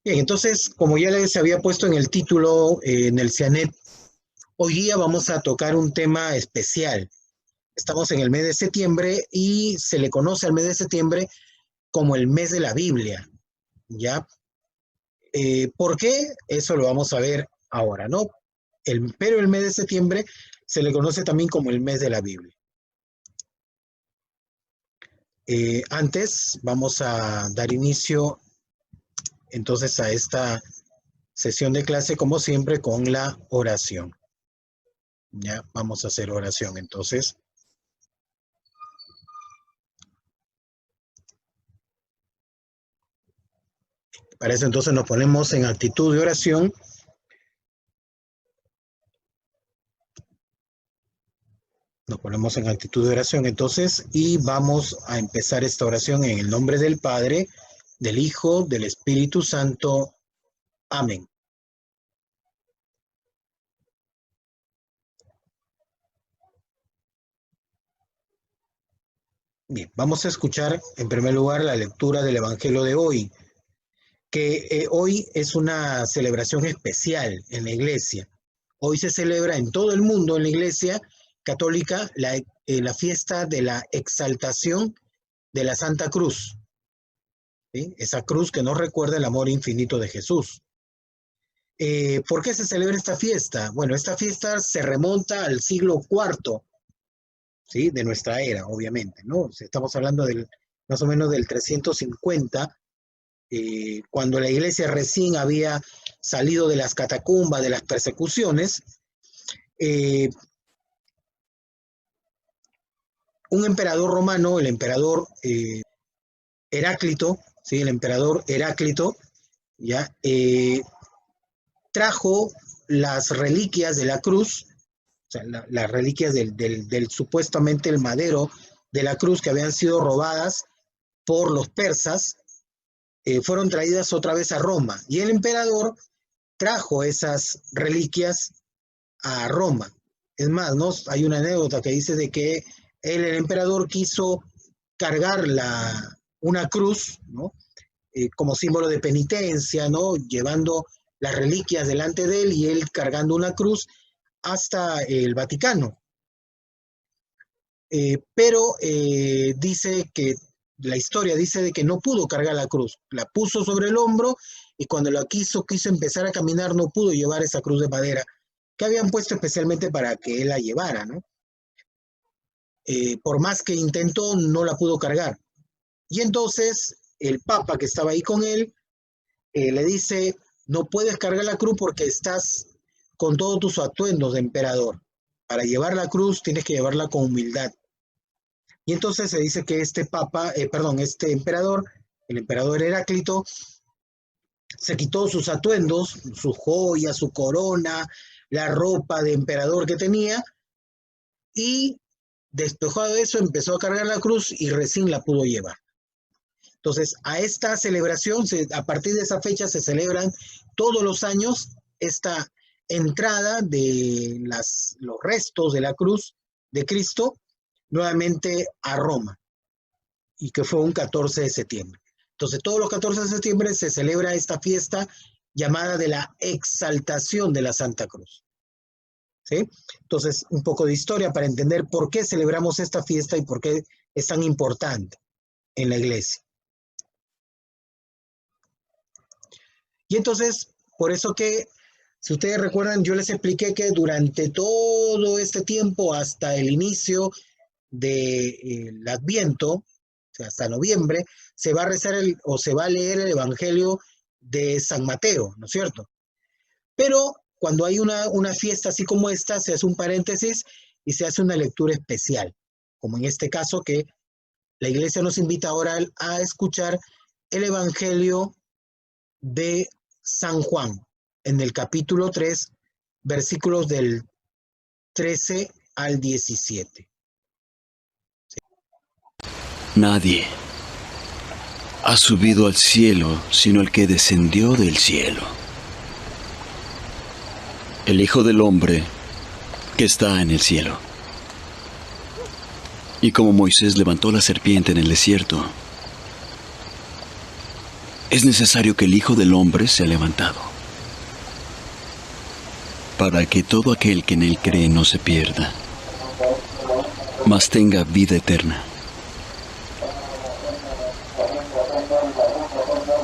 Bien, entonces, como ya les había puesto en el título, en el CIANET, hoy día vamos a tocar un tema especial. Estamos en el mes de septiembre y se le conoce al mes de septiembre como el mes de la Biblia, ¿ya? ¿Por qué? Eso lo vamos a ver ahora, ¿no? Pero el mes de septiembre se le conoce también como el mes de la Biblia. Antes vamos a dar inicio entonces a esta sesión de clase, como siempre, con la oración. Ya, vamos a hacer oración entonces. Para eso entonces nos ponemos en actitud de oración. Nos ponemos en actitud de oración entonces y vamos a empezar esta oración en el nombre del Padre, del Hijo, del Espíritu Santo. Amén. Bien, vamos a escuchar en primer lugar la lectura del Evangelio de hoy, que hoy es una celebración especial en la iglesia. Hoy se celebra en todo el mundo, en la iglesia católica, la fiesta de la exaltación de la Santa Cruz, ¿sí? Esa cruz que nos recuerda el amor infinito de Jesús. ¿Por qué se celebra esta fiesta? Bueno, esta fiesta se remonta al siglo IV, ¿sí? De nuestra era, obviamente, ¿no? Estamos hablando más o menos del 350, cuando la iglesia recién había salido de las catacumbas, de las persecuciones. Un emperador romano, el emperador Heráclito, ¿sí? El emperador Heráclito, ya trajo las reliquias de la cruz, o sea, las reliquias del supuestamente el madero de la cruz que habían sido robadas por los persas, fueron traídas otra vez a Roma. Y el emperador trajo esas reliquias a Roma. Es más, ¿no? Hay una anécdota que dice de que el emperador quiso cargar una cruz, ¿no? Como símbolo de penitencia, ¿no? Llevando las reliquias delante de él y él cargando una cruz hasta el Vaticano. Pero dice que la historia dice de que no pudo cargar la cruz, la puso sobre el hombro y cuando la quiso empezar a caminar, no pudo llevar esa cruz de madera que habían puesto especialmente para que él la llevara, ¿no? Por más que intentó, no la pudo cargar. Y entonces el Papa que estaba ahí con él le dice, no puedes cargar la cruz porque estás con todos tus atuendos de emperador. Para llevar la cruz tienes que llevarla con humildad. Y entonces se dice que este este emperador, el emperador Heráclito, se quitó sus atuendos, sus joyas, su corona, la ropa de emperador que tenía, y despojado de eso empezó a cargar la cruz y recién la pudo llevar. Entonces, a esta celebración, a partir de esa fecha se celebran todos los años esta entrada de los restos de la cruz de Cristo nuevamente a Roma, y que fue un 14 de septiembre. Entonces, todos los 14 de septiembre se celebra esta fiesta llamada de la exaltación de la Santa Cruz. ¿Sí? Entonces, un poco de historia para entender por qué celebramos esta fiesta y por qué es tan importante en la iglesia. Y entonces, por eso que, si ustedes recuerdan, yo les expliqué que durante todo este tiempo, hasta el inicio del Adviento, o sea, hasta noviembre, se va a rezar o se va a leer el Evangelio de San Mateo, ¿no es cierto? Pero cuando hay una fiesta así como esta, se hace un paréntesis y se hace una lectura especial, como en este caso que la iglesia nos invita ahora a escuchar el Evangelio de San Juan, en el capítulo 3, versículos del 13 al 17. Nadie ha subido al cielo sino el que descendió del cielo, el Hijo del Hombre que está en el cielo. Y como Moisés levantó la serpiente en el desierto, es necesario que el Hijo del Hombre sea levantado, para que todo aquel que en él cree no se pierda, mas tenga vida eterna.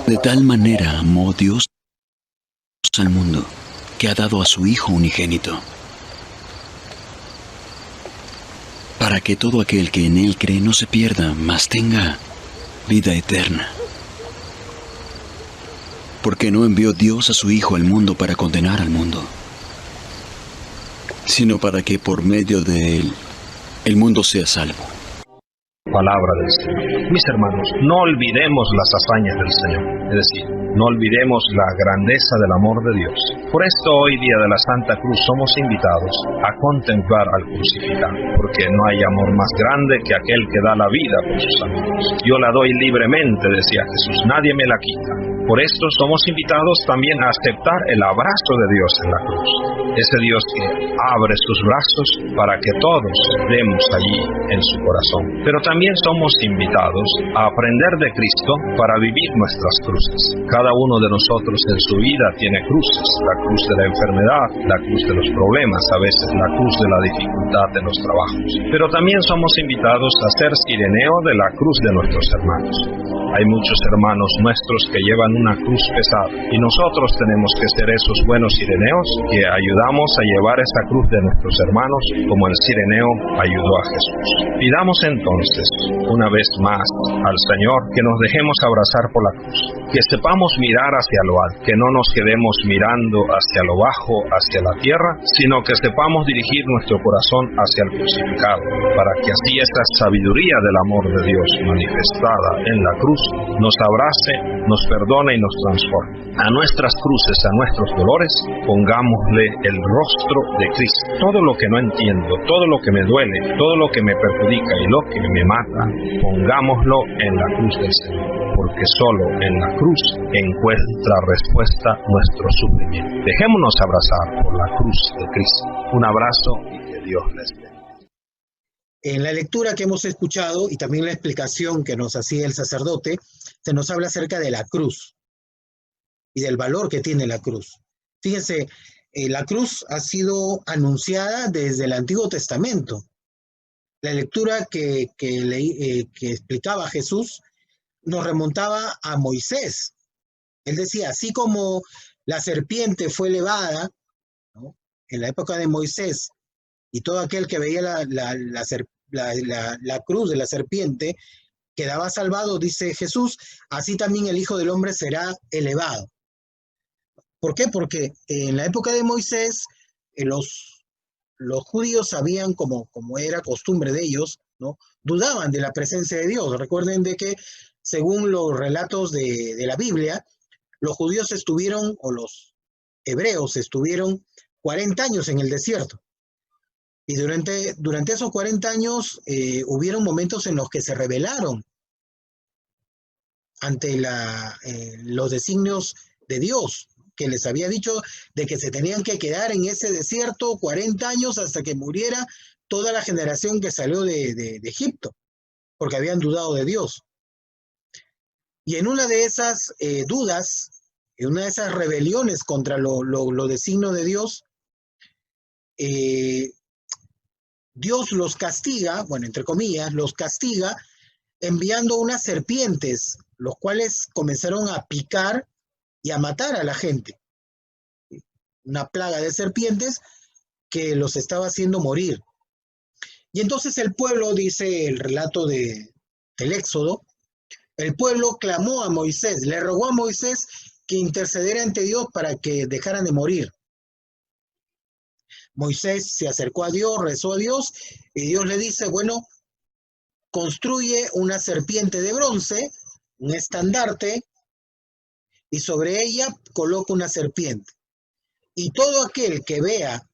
De tal manera amó Dios al mundo, que ha dado a su Hijo unigénito, para que todo aquel que en él cree no se pierda, mas tenga vida eterna. Porque no envió Dios a su Hijo al mundo para condenar al mundo, sino para que por medio de él el mundo sea salvo. Palabra del Señor. Mis hermanos, no olvidemos las hazañas del Señor, es decir, no olvidemos la grandeza del amor de Dios. Por esto hoy día de la Santa Cruz somos invitados a contemplar al crucificado, porque no hay amor más grande que aquel que da la vida por sus amigos. Yo la doy libremente, decía Jesús, nadie me la quita. Por esto somos invitados también a aceptar el abrazo de Dios en la cruz. Ese Dios que abre sus brazos para que todos demos allí en su corazón. Pero también somos invitados a aprender de Cristo para vivir nuestras cruces. Cada uno de nosotros en su vida tiene cruces. La cruz de la enfermedad, la cruz de los problemas, a veces la cruz de la dificultad en los trabajos. Pero también somos invitados a ser sireneo de la cruz de nuestros hermanos. Hay muchos hermanos nuestros que llevan una cruz pesada y nosotros tenemos que ser esos buenos sireneos que ayudamos a llevar esa cruz de nuestros hermanos como el sireneo ayudó a Jesús. Pidamos entonces una vez más al Señor que nos dejemos abrazar por la cruz, que sepamos mirar hacia lo alto, que no nos quedemos mirando hacia lo bajo, hacia la tierra, sino que sepamos dirigir nuestro corazón hacia el crucificado, para que así esa sabiduría del amor de Dios manifestada en la cruz nos abrace, nos perdone y nos transforme. A nuestras cruces, a nuestros dolores, pongámosle el rostro de Cristo. Todo lo que no entiendo, todo lo que me duele, todo lo que me perjudica y lo que me mata, pongámoslo en la cruz del Señor, porque solo en la cruz encuentra respuesta nuestro sufrimiento. Dejémonos abrazar por la cruz de Cristo. Un abrazo y que Dios les bendiga. En la lectura que hemos escuchado y también la explicación que nos hacía el sacerdote, se nos habla acerca de la cruz y del valor que tiene la cruz. Fíjense, la cruz ha sido anunciada desde el Antiguo Testamento. La lectura que explicaba Jesús nos remontaba a Moisés. Él decía, así como la serpiente fue elevada, ¿no?, en la época de Moisés, y todo aquel que veía la cruz de la serpiente quedaba salvado, dice Jesús, así también el Hijo del Hombre será elevado. ¿Por qué? Porque en la época de Moisés los judíos sabían, como era costumbre de ellos, ¿no?, dudaban de la presencia de Dios. Recuerden de que según los relatos de la Biblia, los judíos estuvieron, o los hebreos estuvieron 40 años en el desierto. Y durante esos 40 años hubieron momentos en los que se rebelaron ante los designios de Dios, que les había dicho de que se tenían que quedar en ese desierto 40 años hasta que muriera toda la generación que salió de Egipto, porque habían dudado de Dios. Y en una de esas dudas, en una de esas rebeliones contra los designios de Dios, Dios los castiga, bueno, entre comillas, los castiga enviando unas serpientes, los cuales comenzaron a picar y a matar a la gente. Una plaga de serpientes que los estaba haciendo morir. Y entonces el pueblo, dice el relato del Éxodo, el pueblo clamó a Moisés, le rogó a Moisés que intercediera ante Dios para que dejaran de morir. Moisés se acercó a Dios, rezó a Dios, y Dios le dice, bueno, construye una serpiente de bronce, un estandarte, y sobre ella coloca una serpiente. Y todo aquel que vea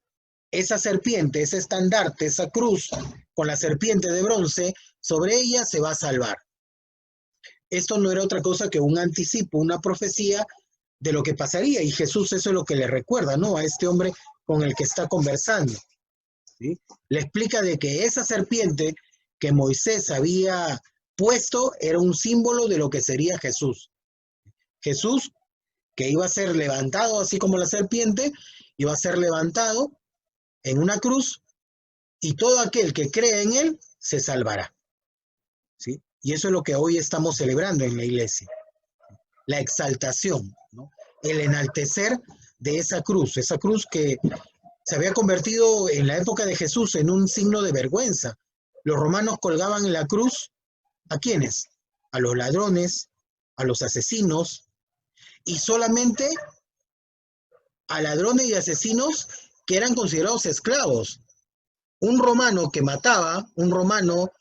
esa serpiente, ese estandarte, esa cruz con la serpiente de bronce, sobre ella se va a salvar. Esto no era otra cosa que un anticipo, una profecía de lo que pasaría, y Jesús eso es lo que le recuerda, ¿no?, a este hombre con el que está conversando, ¿sí? Le explica de que esa serpiente que Moisés había puesto era un símbolo de lo que sería Jesús, Jesús, que iba a ser levantado así como la serpiente, iba a ser levantado en una cruz y todo aquel que cree en él se salvará. ¿Sí? Y eso es lo que hoy estamos celebrando en la iglesia. La exaltación, ¿no? El enaltecer de esa cruz que se había convertido en la época de Jesús en un signo de vergüenza. Los romanos colgaban en la cruz, ¿a quiénes? A los ladrones, a los asesinos, y solamente a ladrones y asesinos que eran considerados esclavos. Un romano que mataba, un romano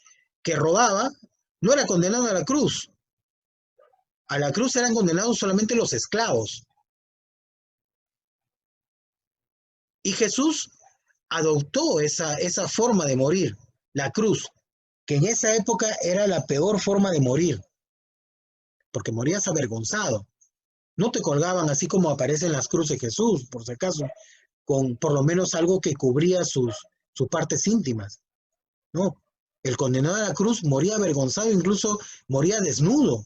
que robaba, no era condenado a la cruz. A la cruz eran condenados solamente los esclavos. Y Jesús adoptó esa forma de morir, la cruz, que en esa época era la peor forma de morir, porque morías avergonzado. No te colgaban así como aparecen las cruces de Jesús, por si acaso, con por lo menos algo que cubría sus partes íntimas. No, el condenado a la cruz moría avergonzado, incluso moría desnudo.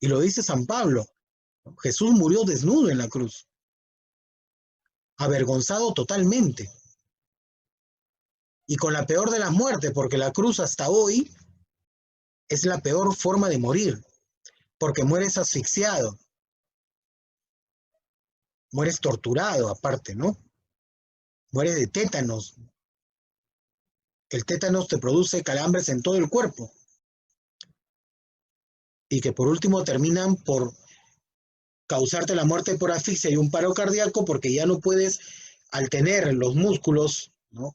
Y lo dice San Pablo. Jesús murió desnudo en la cruz, avergonzado totalmente. Y con la peor de las muertes, porque la cruz hasta hoy es la peor forma de morir, porque mueres asfixiado, mueres torturado aparte, ¿no? Mueres de tétanos. El tétanos te produce calambres en todo el cuerpo. Y que por último terminan por causarte la muerte por asfixia y un paro cardíaco, porque ya no puedes, al tener los músculos, ¿no?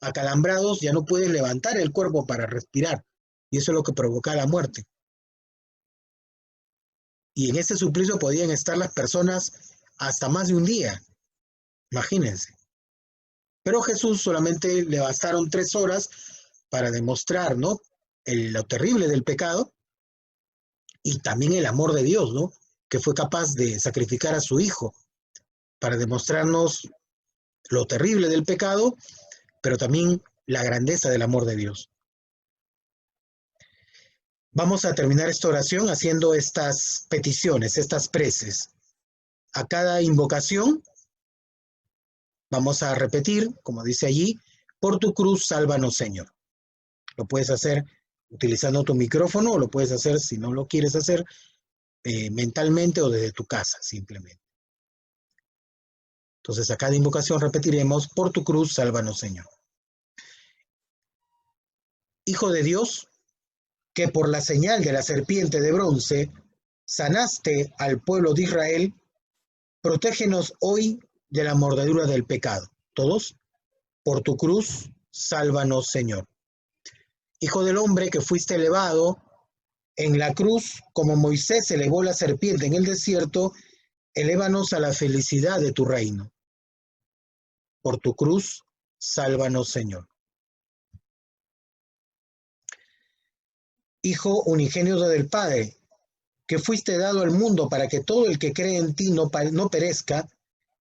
Acalambrados, ya no puedes levantar el cuerpo para respirar. Y eso es lo que provoca la muerte. Y en ese suplicio podían estar las personas hasta más de un día. Imagínense. Pero Jesús solamente le bastaron 3 horas para demostrar, ¿no? Lo terrible del pecado y también el amor de Dios, ¿no? Que fue capaz de sacrificar a su Hijo para demostrarnos lo terrible del pecado, pero también la grandeza del amor de Dios. Vamos a terminar esta oración haciendo estas peticiones, estas preces. A cada invocación vamos a repetir, como dice allí, por tu cruz, sálvanos, Señor. Lo puedes hacer utilizando tu micrófono o lo puedes hacer, si no lo quieres hacer, mentalmente o desde tu casa, simplemente. Entonces, a cada invocación repetiremos, por tu cruz, sálvanos, Señor. Hijo de Dios, que por la señal de la serpiente de bronce sanaste al pueblo de Israel, protégenos hoy de la mordedura del pecado. Todos, por tu cruz, sálvanos, Señor. Hijo del hombre, que fuiste elevado en la cruz, como Moisés elevó la serpiente en el desierto, elévanos a la felicidad de tu reino. Por tu cruz, sálvanos, Señor. Hijo unigénito del Padre, que fuiste dado al mundo para que todo el que cree en ti no perezca,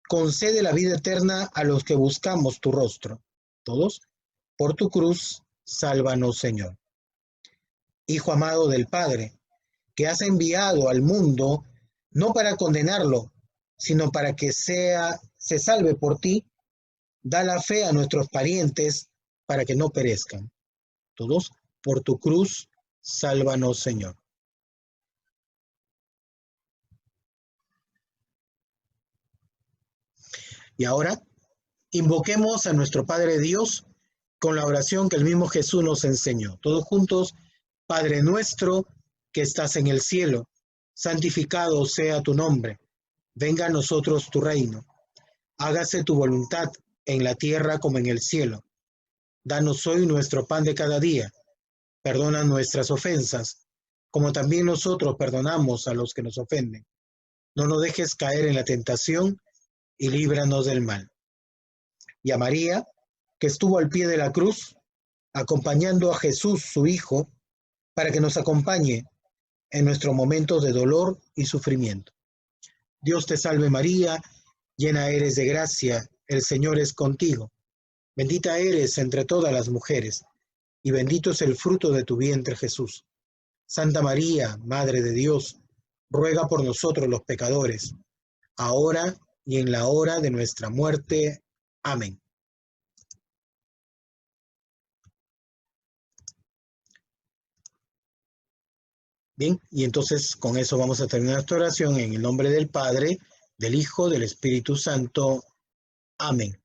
concede la vida eterna a los que buscamos tu rostro. Todos, por tu cruz, sálvanos, Señor. Hijo amado del Padre, que has enviado al mundo no para condenarlo, sino para que se salve por ti, da la fe a nuestros parientes para que no perezcan. Todos, por tu cruz, sálvanos, Señor. Y ahora, invoquemos a nuestro Padre Dios con la oración que el mismo Jesús nos enseñó. Todos juntos, Padre nuestro que estás en el cielo, santificado sea tu nombre. Venga a nosotros tu reino. Hágase tu voluntad en la tierra como en el cielo. Danos hoy nuestro pan de cada día. Perdona nuestras ofensas, como también nosotros perdonamos a los que nos ofenden. No nos dejes caer en la tentación y líbranos del mal. Y a María, que estuvo al pie de la cruz, acompañando a Jesús, su Hijo, para que nos acompañe en nuestros momentos de dolor y sufrimiento. Dios te salve María, llena eres de gracia, el Señor es contigo. Bendita eres entre todas las mujeres, y bendito es el fruto de tu vientre Jesús. Santa María, Madre de Dios, ruega por nosotros los pecadores, ahora y en la hora de nuestra muerte. Amén. Bien, y entonces con eso vamos a terminar nuestra oración en el nombre del Padre, del Hijo, del Espíritu Santo. Amén.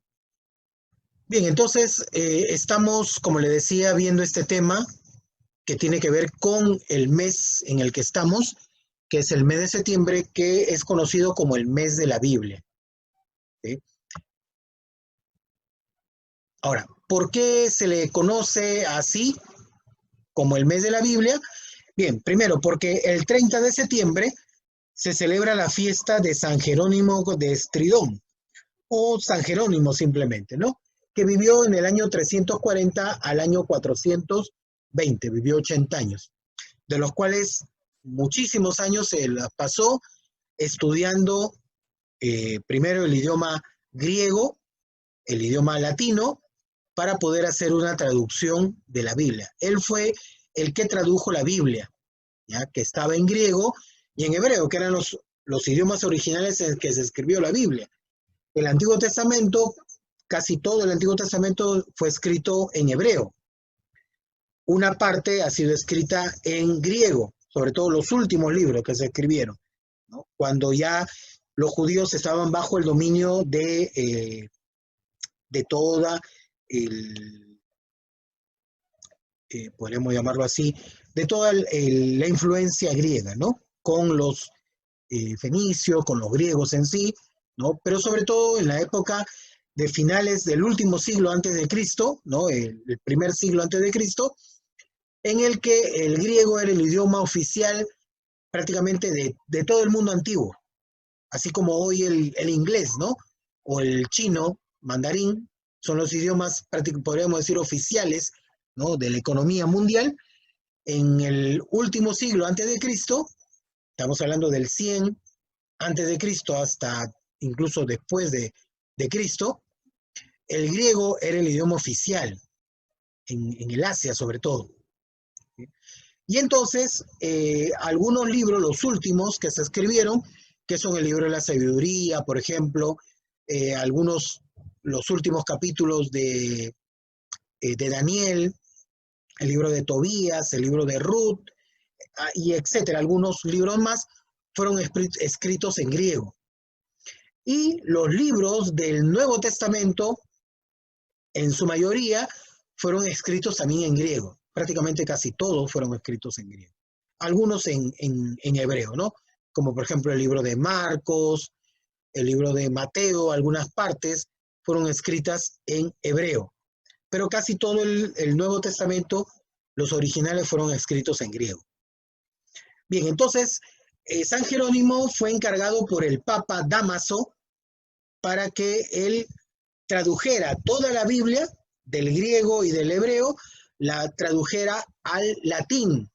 Bien, entonces estamos, como le decía, viendo este tema que tiene que ver con el mes en el que estamos, que es el mes de septiembre, que es conocido como el mes de la Biblia. ¿Sí? Ahora, ¿por qué se le conoce así como el mes de la Biblia? Bien, primero, porque el 30 de septiembre se celebra la fiesta de San Jerónimo de Estridón, o San Jerónimo simplemente, ¿no? Que vivió en el año 340 al año 420, vivió 80 años, de los cuales muchísimos años se la pasó estudiando primero el idioma griego, el idioma latino, para poder hacer una traducción de la Biblia. Él fue el que tradujo la Biblia, ¿ya? Que estaba en griego y en hebreo, que eran los idiomas originales en que se escribió la Biblia. El Antiguo Testamento, casi todo el Antiguo Testamento fue escrito en hebreo. Una parte ha sido escrita en griego, sobre todo los últimos libros que se escribieron, ¿no? Cuando ya los judíos estaban bajo el dominio de toda podríamos llamarlo así, de toda la influencia griega, ¿no? Con los fenicios, con los griegos en sí, ¿no? Pero sobre todo en la época de finales del último siglo antes de Cristo, ¿no? El primer siglo antes de Cristo, en el que el griego era el idioma oficial prácticamente de todo el mundo antiguo, así como hoy el inglés, ¿no? O el chino, mandarín, son los idiomas, podríamos decir, oficiales, ¿no? De la economía mundial. En el último siglo antes de Cristo, estamos hablando del 100 antes de Cristo hasta incluso después de Cristo, el griego era el idioma oficial, en el Asia sobre todo. Y entonces, algunos libros, los últimos que se escribieron, que son el libro de la sabiduría, por ejemplo, los últimos capítulos de Daniel, el libro de Tobías, el libro de Ruth, y etcétera. Algunos libros más fueron escritos en griego. Y los libros del Nuevo Testamento, en su mayoría, fueron escritos también en griego. Prácticamente casi todos fueron escritos en griego. Algunos en hebreo, ¿no? Como por ejemplo el libro de Marcos, el libro de Mateo, algunas partes fueron escritas en hebreo. Pero casi todo el Nuevo Testamento, los originales fueron escritos en griego. Bien, entonces, San Jerónimo fue encargado por el Papa Dámaso para que él tradujera toda la Biblia del griego y del hebreo, la tradujera al latín,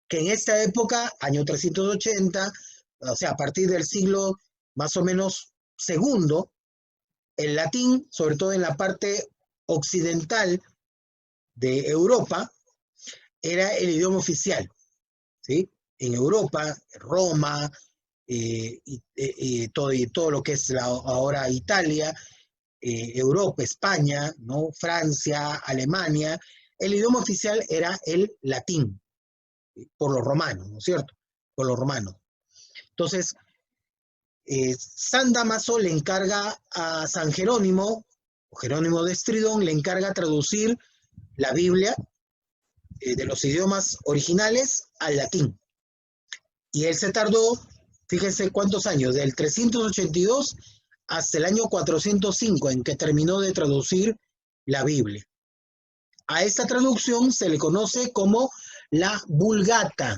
que en esta época, año 380, o sea, a partir del siglo más o menos segundo, el latín, sobre todo en la parte occidental de Europa, era el idioma oficial, ¿sí? En Europa, Roma, y todo lo que es ahora Italia, Europa, España, ¿no? Francia, Alemania, el idioma oficial era el latín, por los romanos, ¿no es cierto? Por los romanos. Entonces, San Dámaso le encarga a San Jerónimo, o Jerónimo de Estridón, le encarga traducir la Biblia de los idiomas originales al latín. Y él se tardó, fíjense cuántos años, del 382 hasta el año 405 en que terminó de traducir la Biblia. A esta traducción se le conoce como la Vulgata.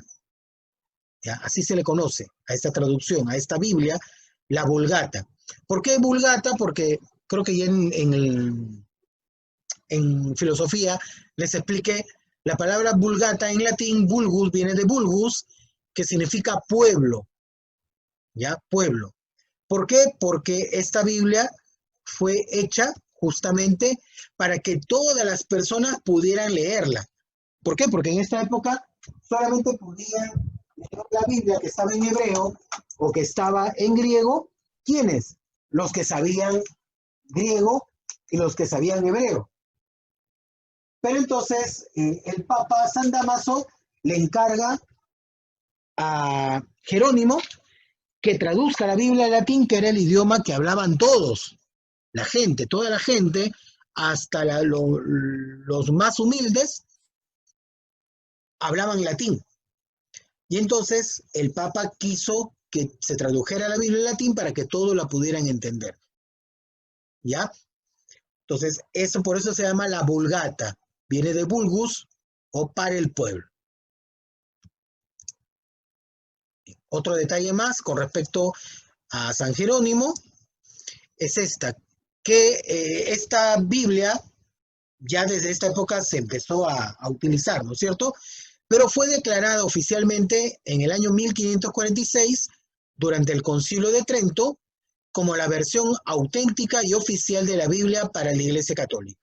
¿Ya? Así se le conoce a esta traducción, a esta Biblia, la Vulgata. ¿Por qué Vulgata? Porque creo que ya en filosofía les expliqué, la palabra Vulgata en latín, vulgus, viene de vulgus, que significa pueblo. ¿Ya? Pueblo. ¿Por qué? Porque esta Biblia fue hecha justamente para que todas las personas pudieran leerla. ¿Por qué? Porque en esta época solamente podían leer la Biblia que estaba en hebreo o que estaba en griego. ¿Quiénes? Los que sabían griego y los que sabían hebreo. Pero entonces el Papa San Dámaso le encarga a Jerónimo que traduzca la Biblia al latín, que era el idioma que hablaban todos, la gente, toda la gente, hasta los más humildes, hablaban latín. Y entonces el Papa quiso que se tradujera la Biblia en latín para que todos la pudieran entender. ¿Ya? Entonces, por eso se llama la Vulgata. Viene de vulgus o para el pueblo. Otro detalle más con respecto a San Jerónimo es que esta Biblia ya desde esta época se empezó a utilizar, ¿no es cierto? Pero fue declarada oficialmente en el año 1546 durante el Concilio de Trento como la versión auténtica y oficial de la Biblia para la Iglesia Católica.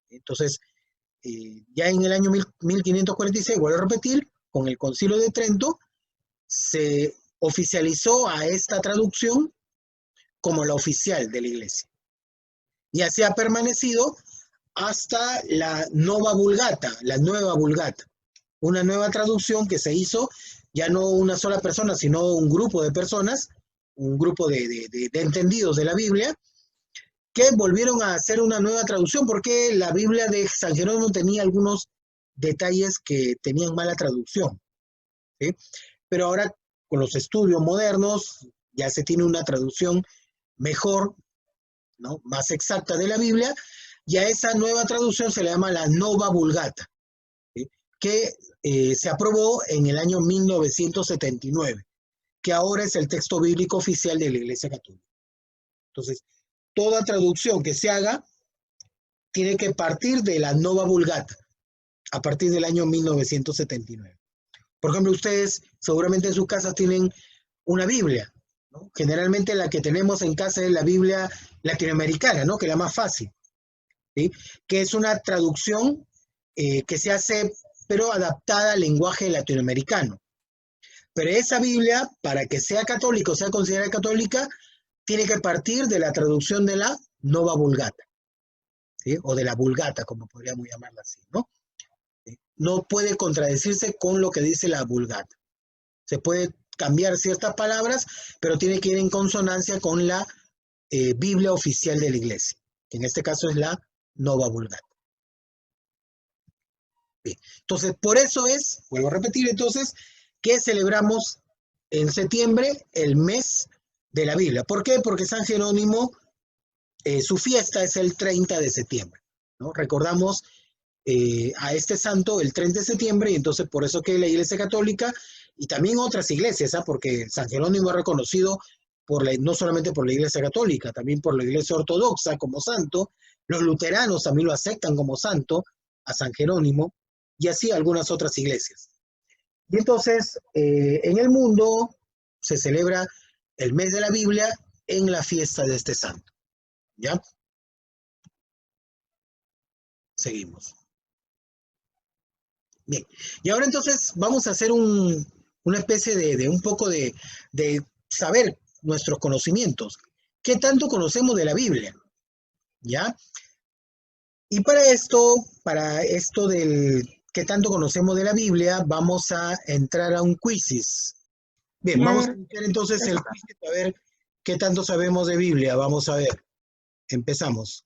Entonces, ya en el año 1546, vuelvo a repetir, con el Concilio de Trento, se oficializó a esta traducción como la oficial de la Iglesia. Y así ha permanecido hasta la Nova Vulgata, la Nueva Vulgata, una nueva traducción que se hizo ya no una sola persona, sino un grupo de personas, un grupo de entendidos de la Biblia, que volvieron a hacer una nueva traducción porque la Biblia de San Jerónimo tenía algunos detalles que tenían mala traducción, ¿sí? Pero ahora con los estudios modernos ya se tiene una traducción mejor, ¿no? Más exacta de la Biblia, y a esa nueva traducción se le llama la Nova Vulgata, ¿sí? Que se aprobó en el año 1979, que ahora es el texto bíblico oficial de la Iglesia Católica. Entonces, toda traducción que se haga tiene que partir de la Nova Vulgata, a partir del año 1979. Por ejemplo, ustedes seguramente en sus casas tienen una Biblia, ¿no? Generalmente la que tenemos en casa es la Biblia latinoamericana, ¿no? Que es la más fácil, ¿sí? Que es una traducción que se hace, pero adaptada al lenguaje latinoamericano. Pero esa Biblia, para que sea católica o sea considerada católica, tiene que partir de la traducción de la Nova Vulgata, ¿sí? O de la Vulgata, como podríamos llamarla así, ¿no? No puede contradecirse con lo que dice la Vulgata. Se puede cambiar ciertas palabras, pero tiene que ir en consonancia con la Biblia oficial de la Iglesia, que en este caso es la Nova Vulgata. Bien. Entonces, por eso vuelvo a repetir entonces, que celebramos en septiembre el mes de la Biblia. ¿Por qué? Porque San Jerónimo, su fiesta es el 30 de septiembre, ¿no? Recordamos a este santo el 30 de septiembre, y entonces por eso que la Iglesia Católica y también otras iglesias, porque San Jerónimo es reconocido no solamente por la Iglesia Católica, también por la Iglesia Ortodoxa como santo, los luteranos también lo aceptan como santo a San Jerónimo, y así algunas otras iglesias. Y entonces en el mundo se celebra el mes de la Biblia en la fiesta de este santo. ¿Ya? Seguimos. Bien, y ahora entonces vamos a hacer una especie de un poco de saber nuestros conocimientos. ¿Qué tanto conocemos de la Biblia? ¿Ya? Y para esto del qué tanto conocemos de la Biblia, vamos a entrar a un quizzes. Bien, vamos a iniciar entonces el quiz a ver qué tanto sabemos de Biblia. Vamos a ver. Empezamos.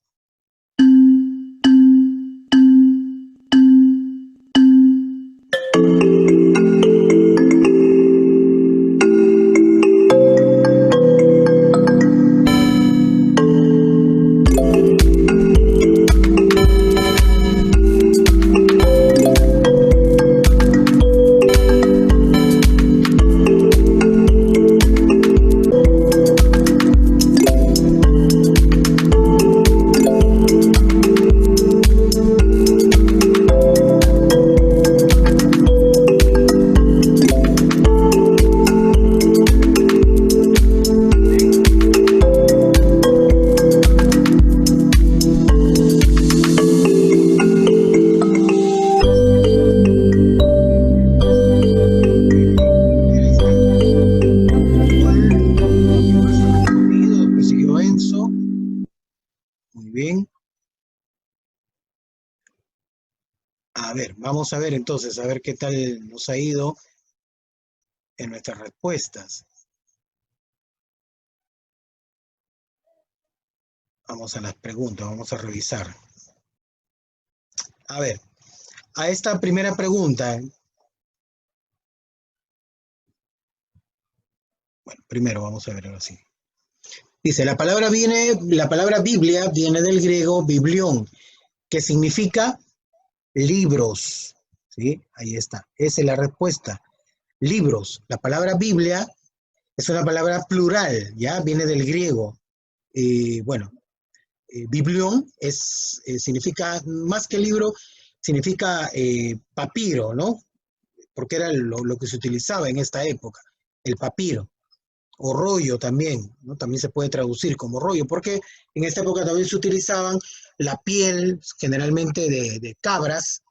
A ver, vamos a ver entonces, a ver qué tal nos ha ido en nuestras respuestas. Vamos a las preguntas, vamos a revisar. A ver, a esta primera pregunta. Bueno, primero vamos a ver ahora sí. Dice, la palabra Biblia viene del griego biblión, que significa libros. ¿Sí? Ahí está. Esa es la respuesta. Libros. La palabra Biblia es una palabra plural, ¿ya? Viene del griego. Bueno, biblión significa, más que libro, significa papiro, ¿no? Porque era lo que se utilizaba en esta época, el papiro. O rollo también, ¿no? También se puede traducir como rollo, porque en esta época también se utilizaban la piel, generalmente de cabras,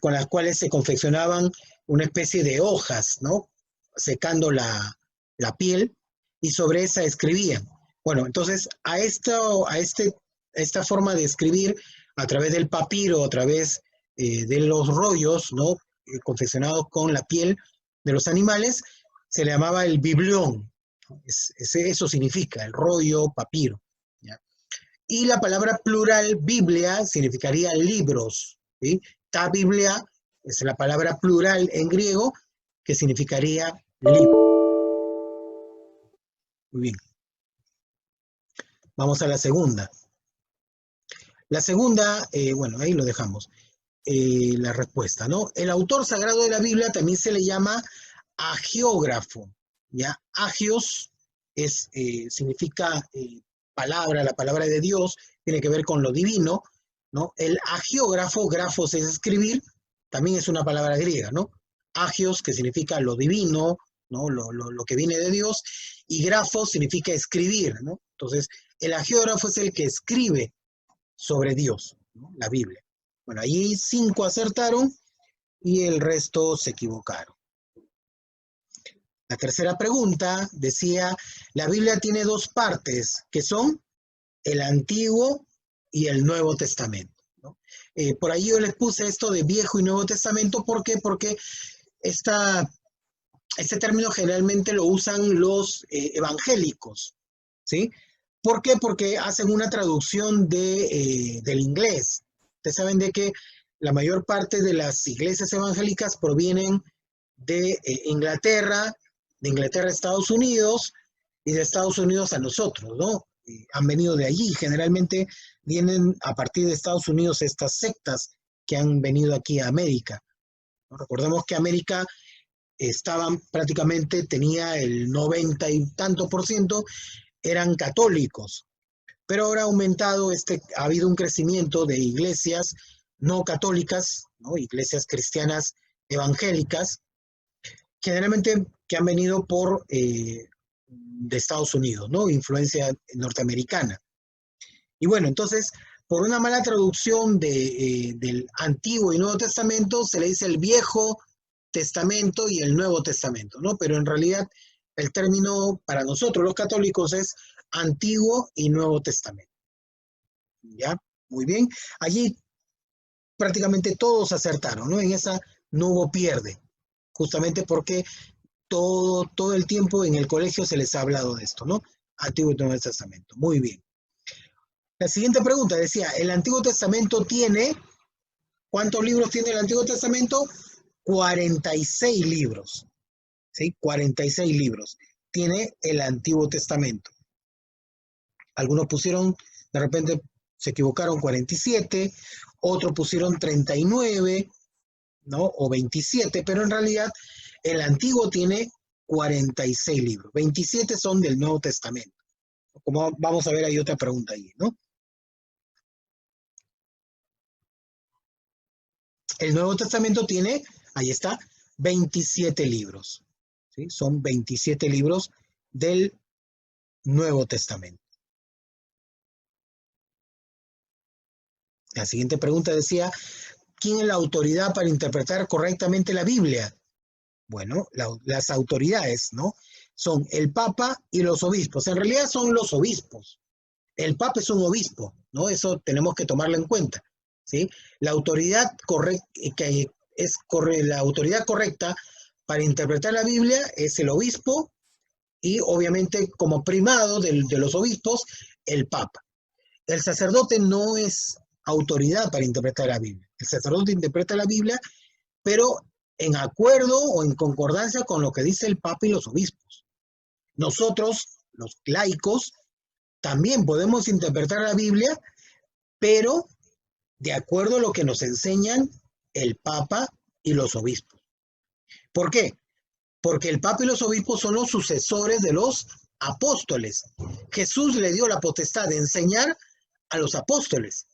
con las cuales se confeccionaban una especie de hojas, ¿no? Secando la piel y sobre esa escribían. Bueno, entonces a esta forma de escribir a través del papiro, a través de los rollos, ¿no? Confeccionados con la piel de los animales, se le llamaba el biblión. Eso significa el rollo, papiro. ¿Ya? Y la palabra plural, Biblia, significaría libros. ¿Sí? Ta Biblia es la palabra plural en griego que significaría libro. Muy bien. Vamos a la segunda. La segunda, bueno, ahí lo dejamos. La respuesta, ¿no? El autor sagrado de la Biblia también se le llama agiógrafo, ¿ya? Agios significa palabra, la palabra de Dios, tiene que ver con lo divino, ¿no? El agiógrafo, grafos es escribir, también es una palabra griega, ¿no? Agios, que significa lo divino, ¿no? Lo que viene de Dios, y grafos significa escribir, ¿no? Entonces, el agiógrafo es el que escribe sobre Dios, ¿no? La Biblia. Bueno, ahí 5 acertaron y el resto se equivocaron. La tercera pregunta decía, la Biblia tiene 2 partes, que son el Antiguo y el Nuevo Testamento, ¿no? Por ahí yo les puse esto de Viejo y Nuevo Testamento, ¿por qué? Porque este término generalmente lo usan los evangélicos, ¿sí? ¿Por qué? Porque hacen una traducción del inglés. Ustedes saben de que la mayor parte de las iglesias evangélicas provienen de Inglaterra a Estados Unidos y de Estados Unidos a nosotros, ¿no? Han venido de allí. Generalmente vienen a partir de Estados Unidos estas sectas que han venido aquí a América, ¿no? Recordemos que América tenía el 90 y tanto por ciento, eran católicos, pero ahora ha habido un crecimiento de iglesias no católicas, ¿no? Iglesias cristianas evangélicas, generalmente que han venido de Estados Unidos, ¿no? Influencia norteamericana. Y bueno, entonces, por una mala traducción del Antiguo y Nuevo Testamento, se le dice el Viejo Testamento y el Nuevo Testamento, ¿no? Pero en realidad el término para nosotros los católicos es Antiguo y Nuevo Testamento. ¿Ya? Muy bien. Allí prácticamente todos acertaron, ¿no? En esa no hubo pierde, justamente porque todo el tiempo en el colegio se les ha hablado de esto, ¿no? Antiguo y Nuevo Testamento. Muy bien. La siguiente pregunta decía, ¿el Antiguo Testamento cuántos libros tiene el Antiguo Testamento? 46 libros, ¿sí? 46 libros tiene el Antiguo Testamento. Algunos pusieron, de repente se equivocaron, 47, otros pusieron 39, ¿no? O 27, pero en realidad el Antiguo tiene 46 libros, 27 son del Nuevo Testamento. Como vamos a ver, hay otra pregunta ahí, ¿no? El Nuevo Testamento tiene, ahí está, 27 libros, ¿sí? Son 27 libros del Nuevo Testamento. La siguiente pregunta decía, ¿quién es la autoridad para interpretar correctamente la Biblia? Bueno, las autoridades, ¿no? Son el Papa y los obispos. En realidad son los obispos. El Papa es un obispo, ¿no? Eso tenemos que tomarlo en cuenta. ¿sí? La autoridad la autoridad correcta para interpretar la Biblia es el obispo y obviamente como primado de los obispos, el papa. El sacerdote no es autoridad para interpretar la Biblia. El sacerdote interpreta la Biblia, pero en acuerdo o en concordancia con lo que dice el papa y los obispos. Nosotros, los laicos, también podemos interpretar la Biblia, pero de acuerdo a lo que nos enseñan el papa y los obispos. ¿Por qué? Porque el papa y los obispos son los sucesores de los apóstoles. Jesús le dio la potestad de enseñar a los apóstoles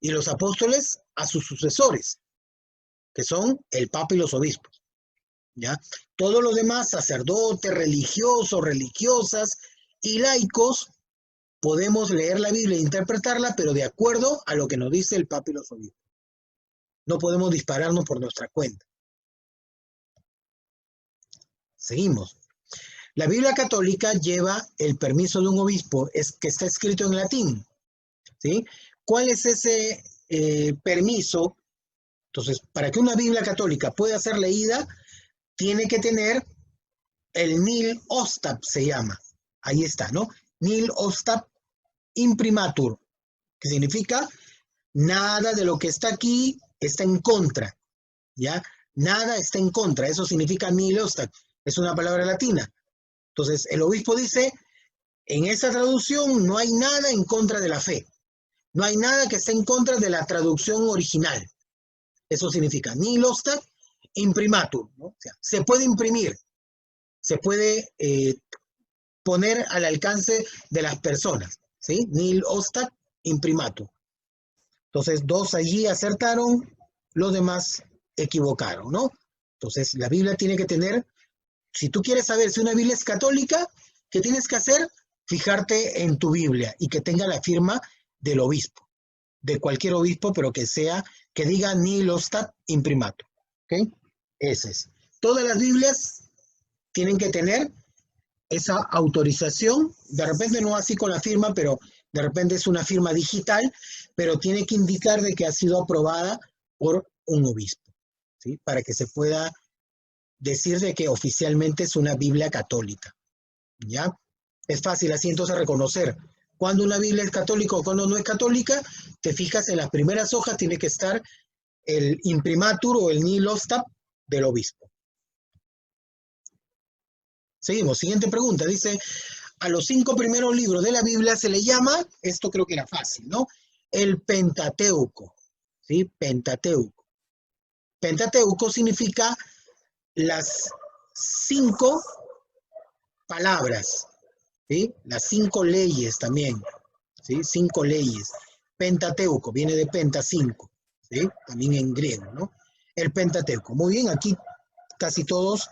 y los apóstoles a sus sucesores, que son el papa y los obispos. ¿Ya? Todos los demás, sacerdotes, religiosos, religiosas y laicos, podemos leer la Biblia e interpretarla, pero de acuerdo a lo que nos dice el papa y los obispos. No podemos dispararnos por nuestra cuenta. Seguimos. La Biblia católica lleva el permiso de un obispo, que está escrito en latín. ¿Sí? ¿Cuál es ese permiso? Entonces, para que una Biblia católica pueda ser leída, tiene que tener el nil ostab, se llama. Ahí está, ¿no? Nil ostab imprimatur, que significa nada de lo que está aquí está en contra, ¿ya? Nada está en contra, eso significa nil ostab, es una palabra latina. Entonces, el obispo dice, en esa traducción no hay nada en contra de la fe, no hay nada que esté en contra de la traducción original. Eso significa nil ostab imprimatur, ¿no? O sea, se puede imprimir, se puede poner al alcance de las personas, ¿sí? Nil ostab imprimatur. Entonces, dos allí acertaron, los demás equivocaron, ¿no? Entonces, la Biblia tiene que tener, si tú quieres saber si una Biblia es católica, ¿qué tienes que hacer? Fijarte en tu Biblia y que tenga la firma del obispo, de cualquier obispo, pero que diga nil ostab imprimatur, ¿ok? Ese es. Todas las Biblias tienen que tener esa autorización, de repente no así con la firma, pero de repente es una firma digital, pero tiene que indicar de que ha sido aprobada por un obispo, ¿sí? Para que se pueda decir de que oficialmente es una Biblia católica, ¿ya? Es fácil así entonces reconocer cuando una Biblia es católica o cuando no es católica. Te fijas en las primeras hojas, tiene que estar el imprimatur o el nil ostab del obispo. Seguimos, siguiente pregunta, dice, a los 5 primeros libros de la Biblia se le llama, esto creo que era fácil, ¿no? El Pentateuco, ¿sí? Pentateuco. Pentateuco significa las 5 palabras, ¿sí? Las 5 leyes también, ¿sí? 5 leyes. Pentateuco, viene de penta, 5, ¿sí? También en griego, ¿no? El Pentateuco. Muy bien, aquí casi todos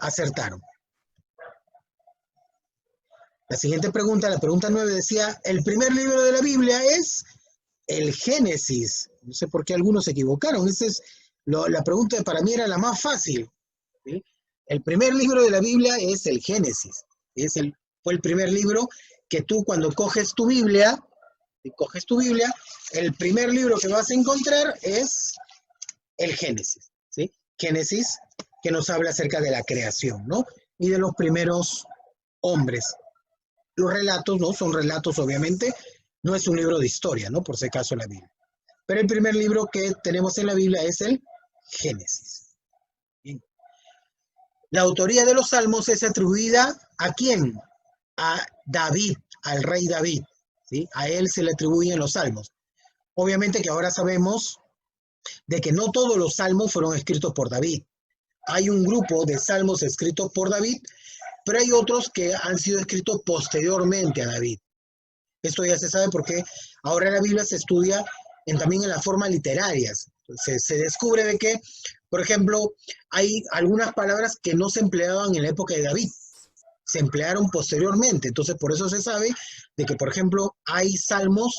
acertaron. La siguiente pregunta, la pregunta 9, decía, el primer libro de la Biblia es el Génesis. No sé por qué algunos se equivocaron. Esa es la pregunta para mí era la más fácil, ¿sí? El primer libro de la Biblia es el Génesis. Fue el primer libro que tú cuando coges tu Biblia, el primer libro que vas a encontrar es el Génesis, ¿sí? Génesis, que nos habla acerca de la creación, ¿no? Y de los primeros hombres. Los relatos, ¿no? Son relatos, obviamente, no es un libro de historia, ¿no? Por si acaso la Biblia. Pero el primer libro que tenemos en la Biblia es el Génesis. Bien. La autoría de los salmos es atribuida ¿a quién? A David, al rey David, ¿sí? A él se le atribuyen los salmos. Obviamente que ahora sabemos de que no todos los salmos fueron escritos por David. Hay un grupo de salmos escritos por David, pero hay otros que han sido escritos posteriormente a David. Esto ya se sabe porque ahora la Biblia se estudia también en las formas literarias. Se descubre de que, por ejemplo, hay algunas palabras que no se empleaban en la época de David, se emplearon posteriormente. Entonces, por eso se sabe de que, por ejemplo, hay salmos,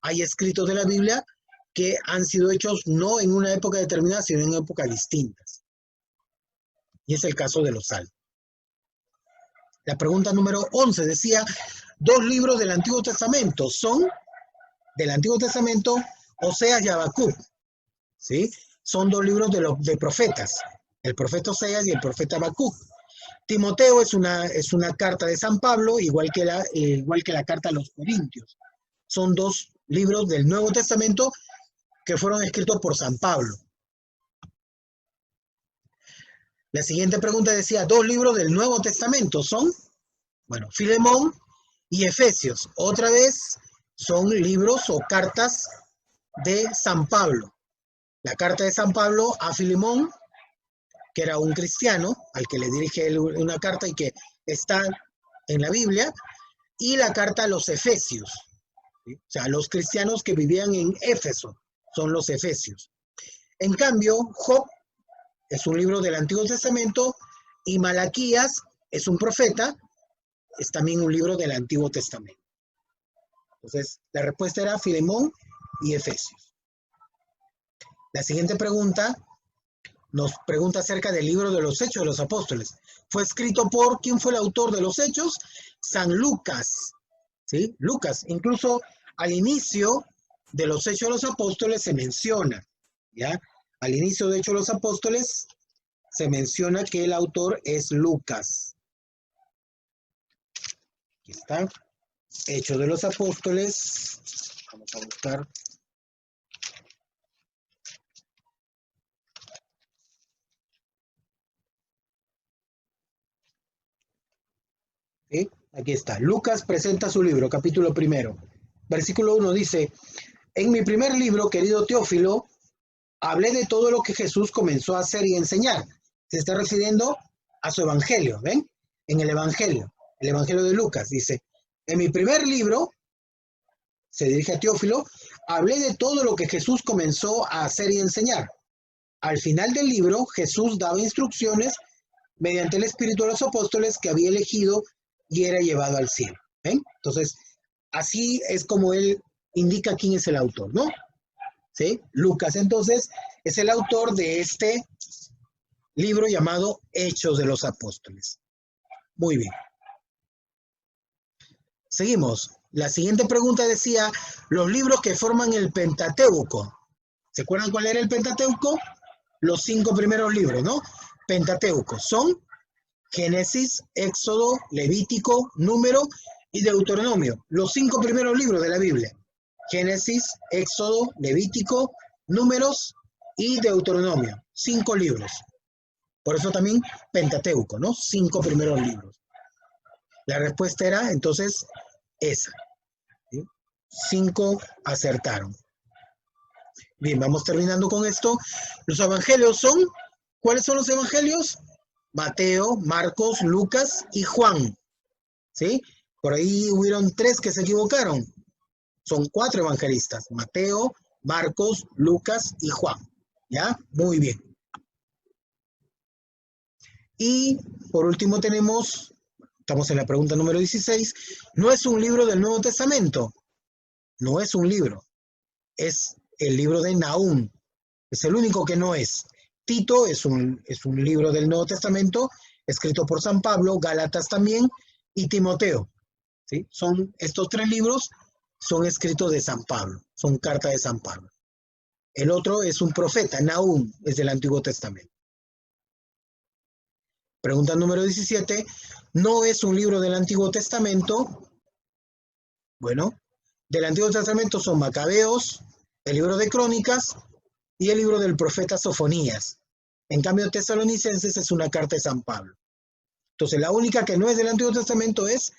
hay escritos de la Biblia que han sido hechos no en una época determinada, sino en épocas distintas. Y es el caso de los salmos. La pregunta número 11 decía, 2 libros del Antiguo Testamento son del Antiguo Testamento, Oseas y Habacuc, ¿sí? Son dos libros de profetas, el profeta Oseas y el profeta Habacuc. Timoteo es una carta de San Pablo, igual que la carta a los Corintios. Son dos libros del Nuevo Testamento que fueron escritos por San Pablo. La siguiente pregunta decía, dos libros del Nuevo Testamento son, bueno, Filemón y Efesios. Otra vez son libros o cartas de San Pablo. La carta de San Pablo a Filemón, que era un cristiano, al que le dirige una carta y que está en la Biblia, y la carta a los Efesios, ¿sí? O sea, los cristianos que vivían en Éfeso son los Efesios. En cambio, Job es un libro del Antiguo Testamento y Malaquías es un profeta, es también un libro del Antiguo Testamento. Entonces, la respuesta era Filemón y Efesios. La siguiente pregunta nos pregunta acerca del libro de los Hechos de los Apóstoles. Fue escrito por, ¿quién fue el autor de los Hechos? San Lucas, ¿sí? Lucas, incluso al inicio de los Hechos de los Apóstoles se menciona, ¿ya? Al inicio de Hechos de los Apóstoles se menciona que el autor es Lucas. Aquí está. Hechos de los Apóstoles. Vamos a buscar. ¿Sí? Aquí está. Lucas presenta su libro, capítulo 1. Versículo 1 dice, en mi primer libro, querido Teófilo, hablé de todo lo que Jesús comenzó a hacer y enseñar. Se está refiriendo a su evangelio, ¿ven? En el evangelio de Lucas, dice, en mi primer libro, se dirige a Teófilo, hablé de todo lo que Jesús comenzó a hacer y enseñar. Al final del libro, Jesús daba instrucciones mediante el Espíritu de los apóstoles que había elegido y era llevado al cielo. ¿Ven? Entonces, así es como él indica quién es el autor, ¿no? ¿Sí? Lucas, entonces, es el autor de este libro llamado Hechos de los Apóstoles. Muy bien. Seguimos. La siguiente pregunta decía, los libros que forman el Pentateuco. ¿Se acuerdan cuál era el Pentateuco? Los 5 primeros libros, ¿no? Pentateuco son Génesis, Éxodo, Levítico, Número y Deuteronomio. Los 5 primeros libros de la Biblia. Génesis, Éxodo, Levítico, Números y Deuteronomio. 5 libros. Por eso también Pentateuco, ¿no? 5 primeros libros. La respuesta era, entonces, esa. ¿Sí? 5 acertaron. Bien, vamos terminando con esto. Los evangelios son, ¿cuáles son los evangelios? Mateo, Marcos, Lucas y Juan. ¿Sí? Por ahí hubieron 3 que se equivocaron. Son 4 evangelistas. Mateo, Marcos, Lucas y Juan. ¿Ya? Muy bien. Y por último estamos en la pregunta número 16. No es un libro del Nuevo Testamento. No es un libro. Es el libro de Nahum. Es el único que no es. Tito es un libro del Nuevo Testamento, escrito por San Pablo, Gálatas también, y Timoteo. ¿Sí? Estos 3 libros son escritos de San Pablo, son cartas de San Pablo. El otro es un profeta, Nahum, es del Antiguo Testamento. Pregunta número 17. ¿No es un libro del Antiguo Testamento? Bueno, del Antiguo Testamento son Macabeos, el libro de Crónicas y el libro del profeta Sofonías. En cambio, Tesalonicenses es una carta de San Pablo. Entonces, la única que no es del Antiguo Testamento es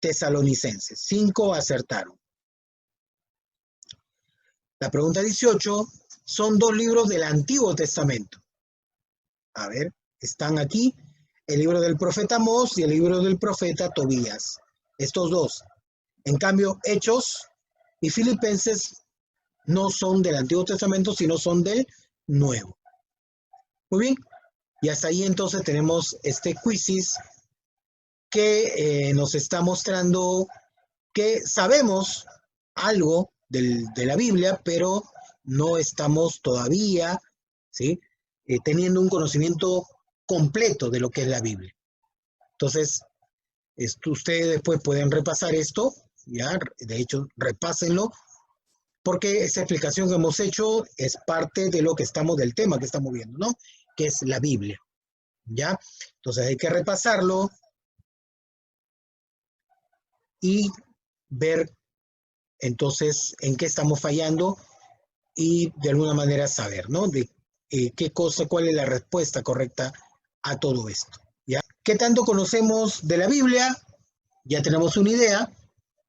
Tesalonicenses. 5 acertaron. La pregunta 18, son 2 libros del Antiguo Testamento. A ver, están aquí el libro del profeta Amós y el libro del profeta Tobías. Estos 2. En cambio, Hechos y Filipenses no son del Antiguo Testamento, sino son del Nuevo. Muy bien, y hasta ahí entonces tenemos este quizzes que nos está mostrando que sabemos algo de la Biblia, pero no estamos todavía, ¿sí? Teniendo un conocimiento completo de lo que es la Biblia. Entonces, ustedes después pueden repasar esto, ya, de hecho, repásenlo porque esa explicación que hemos hecho es parte de lo que estamos, del tema que estamos viendo, ¿no? Que es la Biblia, ¿ya? Entonces hay que repasarlo y ver entonces en qué estamos fallando y de alguna manera saber, ¿no? De qué cosa, cuál es la respuesta correcta a todo esto, ¿ya? ¿Qué tanto conocemos de la Biblia? Ya tenemos una idea,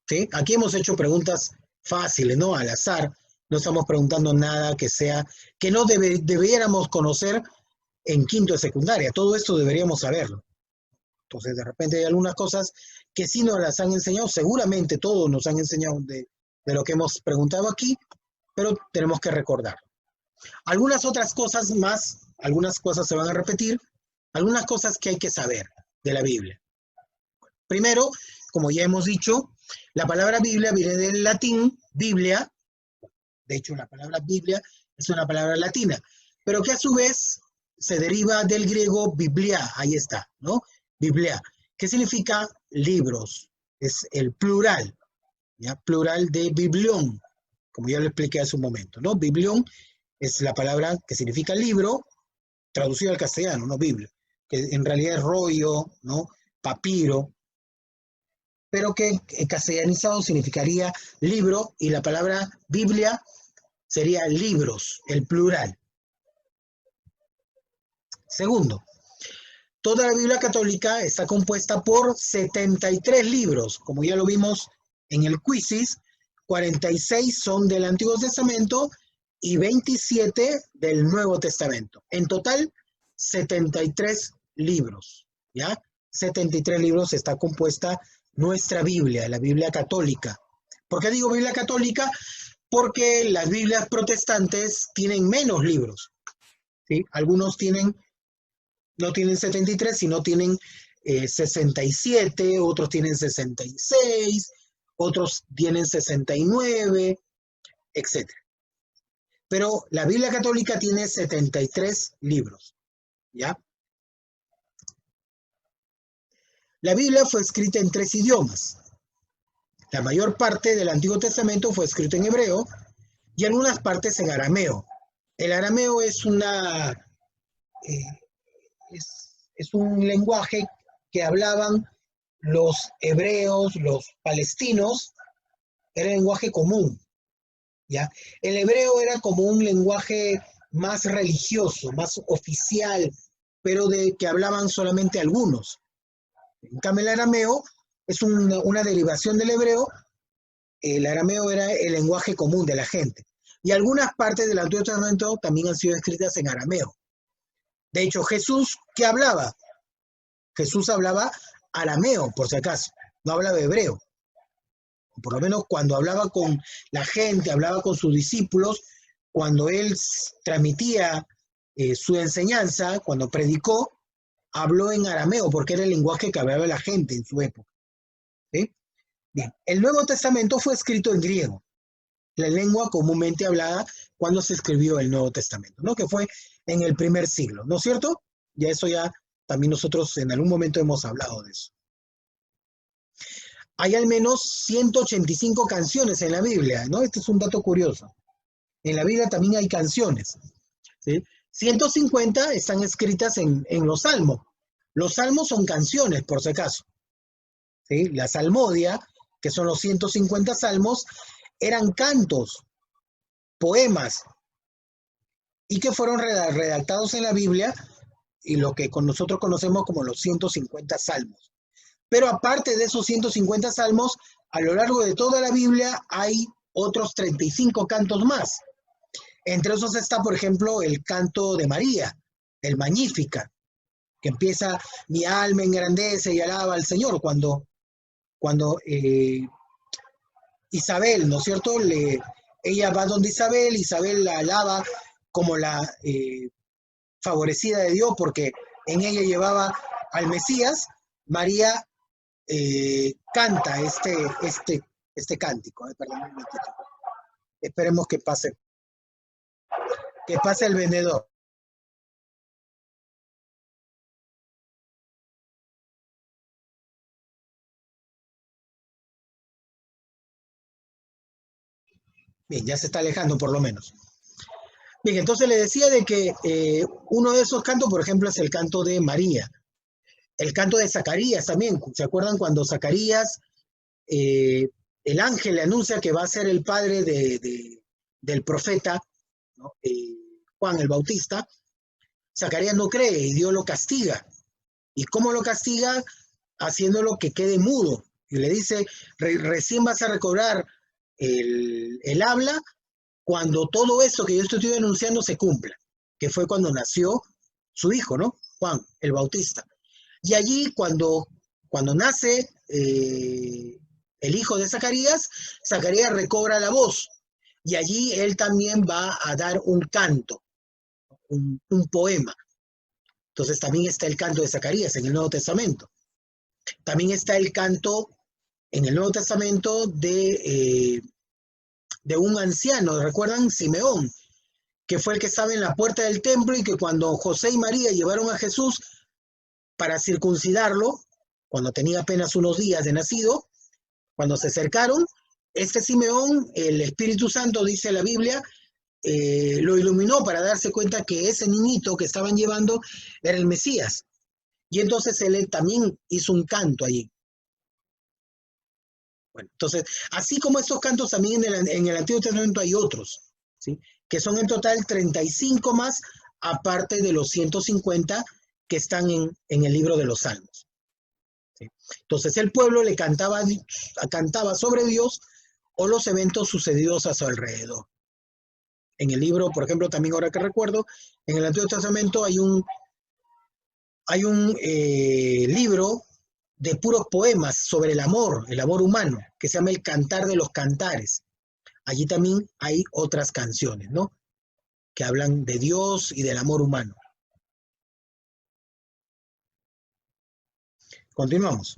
¿sí? Aquí hemos hecho preguntas fáciles, ¿no? Al azar, no estamos preguntando nada que sea, que no debiéramos conocer en quinto de secundaria, todo esto deberíamos saberlo. Entonces, de repente hay algunas cosas que sí nos las han enseñado, seguramente todos nos han enseñado de lo que hemos preguntado aquí, pero tenemos que recordar. Algunas otras cosas más, algunas cosas se van a repetir, algunas cosas que hay que saber de la Biblia. Primero, como ya hemos dicho, la palabra Biblia viene del latín, Biblia, de hecho la palabra Biblia es una palabra latina, pero que a su vez se deriva del griego biblia, ahí está, ¿no? Biblia, que significa libros, es el plural, ¿ya? Plural de biblión, como ya lo expliqué hace un momento, ¿no? Biblión es la palabra que significa libro, traducido al castellano, ¿no? Biblia, que en realidad es rollo, ¿no? Papiro, pero que castellanizado significaría libro y la palabra Biblia sería libros, el plural. Segundo, toda la Biblia católica está compuesta por 73 libros, como ya lo vimos en el quizzes, 46 son del Antiguo Testamento y 27 del Nuevo Testamento. En total, 73 libros, ¿ya? 73 libros está compuesta nuestra Biblia, la Biblia católica. ¿Por qué digo Biblia católica? Porque las Biblias protestantes tienen menos libros, ¿sí? Algunos no tienen 73, sino tienen 67, otros tienen 66, otros tienen 69, etc. Pero la Biblia católica tiene 73 libros, ¿ya? La Biblia fue escrita en 3 idiomas. La mayor parte del Antiguo Testamento fue escrito en hebreo y algunas partes en arameo. El arameo eh, es un lenguaje que hablaban los hebreos, los palestinos, era el lenguaje común, ¿ya? El hebreo era como un lenguaje más religioso, más oficial, pero de que hablaban solamente algunos. En cambio, el arameo es una derivación del hebreo. El arameo era el lenguaje común de la gente. Y algunas partes del Antiguo Testamento también han sido escritas en arameo. De hecho, Jesús, ¿qué hablaba? Jesús hablaba arameo, por si acaso, no hablaba hebreo. Por lo menos cuando hablaba con la gente, hablaba con sus discípulos, cuando él transmitía su enseñanza, cuando predicó, habló en arameo, porque era el lenguaje que hablaba la gente en su época. ¿Sí? Bien, el Nuevo Testamento fue escrito en griego, la lengua comúnmente hablada cuando se escribió el Nuevo Testamento, ¿no? Que fue en el primer siglo, ¿no es cierto? Ya eso ya también nosotros en algún momento hemos hablado de eso. Hay al menos 185 canciones en la Biblia, ¿no? Este es un dato curioso. En la Biblia también hay canciones, ¿sí? 150 están escritas en los salmos. Los salmos son canciones, por si acaso, ¿sí? La salmodia, que son los 150 salmos, eran cantos, poemas, y que fueron redactados en la Biblia y lo que nosotros conocemos como los 150 salmos. Pero aparte de esos 150 salmos, a lo largo de toda la Biblia hay otros 35 cantos más. Entre esos está, por ejemplo, el canto de María, el Magnífica, que empieza: mi alma engrandece y alaba al Señor, cuando Isabel, ¿no es cierto? Ella va donde Isabel, Isabel la alaba como la favorecida de Dios porque en ella llevaba al Mesías. María canta este cántico. Perdón, un momentito. Esperemos que pase el vendedor. Bien, ya se está alejando por lo menos. Bien, entonces le decía de que uno de esos cantos, por ejemplo, es el canto de María. El canto de Zacarías también. ¿Se acuerdan cuando Zacarías, el ángel le anuncia que va a ser el padre del profeta, ¿no? Juan el Bautista? Zacarías no cree y Dios lo castiga. ¿Y cómo lo castiga? Haciéndolo que quede mudo. Y le dice, recién vas a recobrar el habla cuando todo esto que yo estoy denunciando se cumpla, que fue cuando nació su hijo, ¿no? Juan el Bautista. Y allí cuando nace el hijo de Zacarías, Zacarías recobra la voz. Y allí él también va a dar un canto, un poema. Entonces también está el canto de Zacarías en el Nuevo Testamento. También está el canto en el Nuevo Testamento de un anciano, ¿recuerdan? Simeón, que fue el que estaba en la puerta del templo y que cuando José y María llevaron a Jesús para circuncidarlo, cuando tenía apenas unos días de nacido, cuando se acercaron, este Simeón, el Espíritu Santo, dice la Biblia, lo iluminó para darse cuenta que ese niñito que estaban llevando era el Mesías. Y entonces él también hizo un canto allí. Bueno, entonces, así como estos cantos, también en el Antiguo Testamento hay otros, ¿sí? Que son en total 35 más, aparte de los 150 que están en el libro de los Salmos. ¿Sí? Entonces, el pueblo le cantaba sobre Dios o los eventos sucedidos a su alrededor. En el libro, por ejemplo, también ahora que recuerdo, en el Antiguo Testamento hay un libro de puros poemas sobre el amor humano, que se llama El Cantar de los Cantares. Allí también hay otras canciones, ¿no? Que hablan de Dios y del amor humano. Continuamos.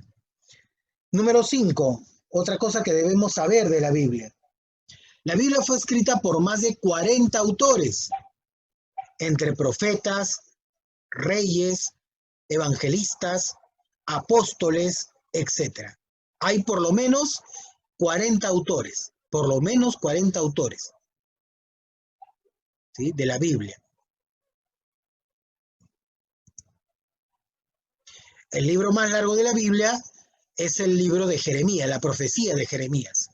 Número 5. Otra cosa que debemos saber de la Biblia. La Biblia fue escrita por más de 40 autores, entre profetas, reyes, evangelistas, apóstoles, etc. Hay por lo menos 40 autores, ¿sí? De la Biblia. El libro más largo de la Biblia es el libro de Jeremías, la profecía de Jeremías.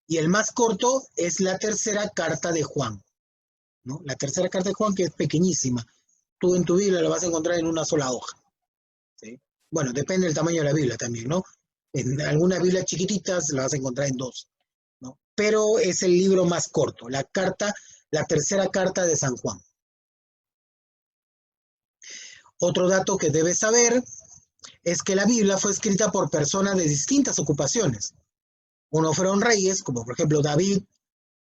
Y el más corto es la tercera carta de Juan, ¿no? La tercera carta de Juan, que es pequeñísima. Tú en tu Biblia la vas a encontrar en una sola hoja, ¿sí? Bueno, depende del tamaño de la Biblia también, ¿no? En algunas Biblias chiquititas la vas a encontrar en 2, ¿no? Pero es el libro más corto, la tercera carta de San Juan. Otro dato que debes saber es que la Biblia fue escrita por personas de distintas ocupaciones. Uno fueron reyes, como por ejemplo David,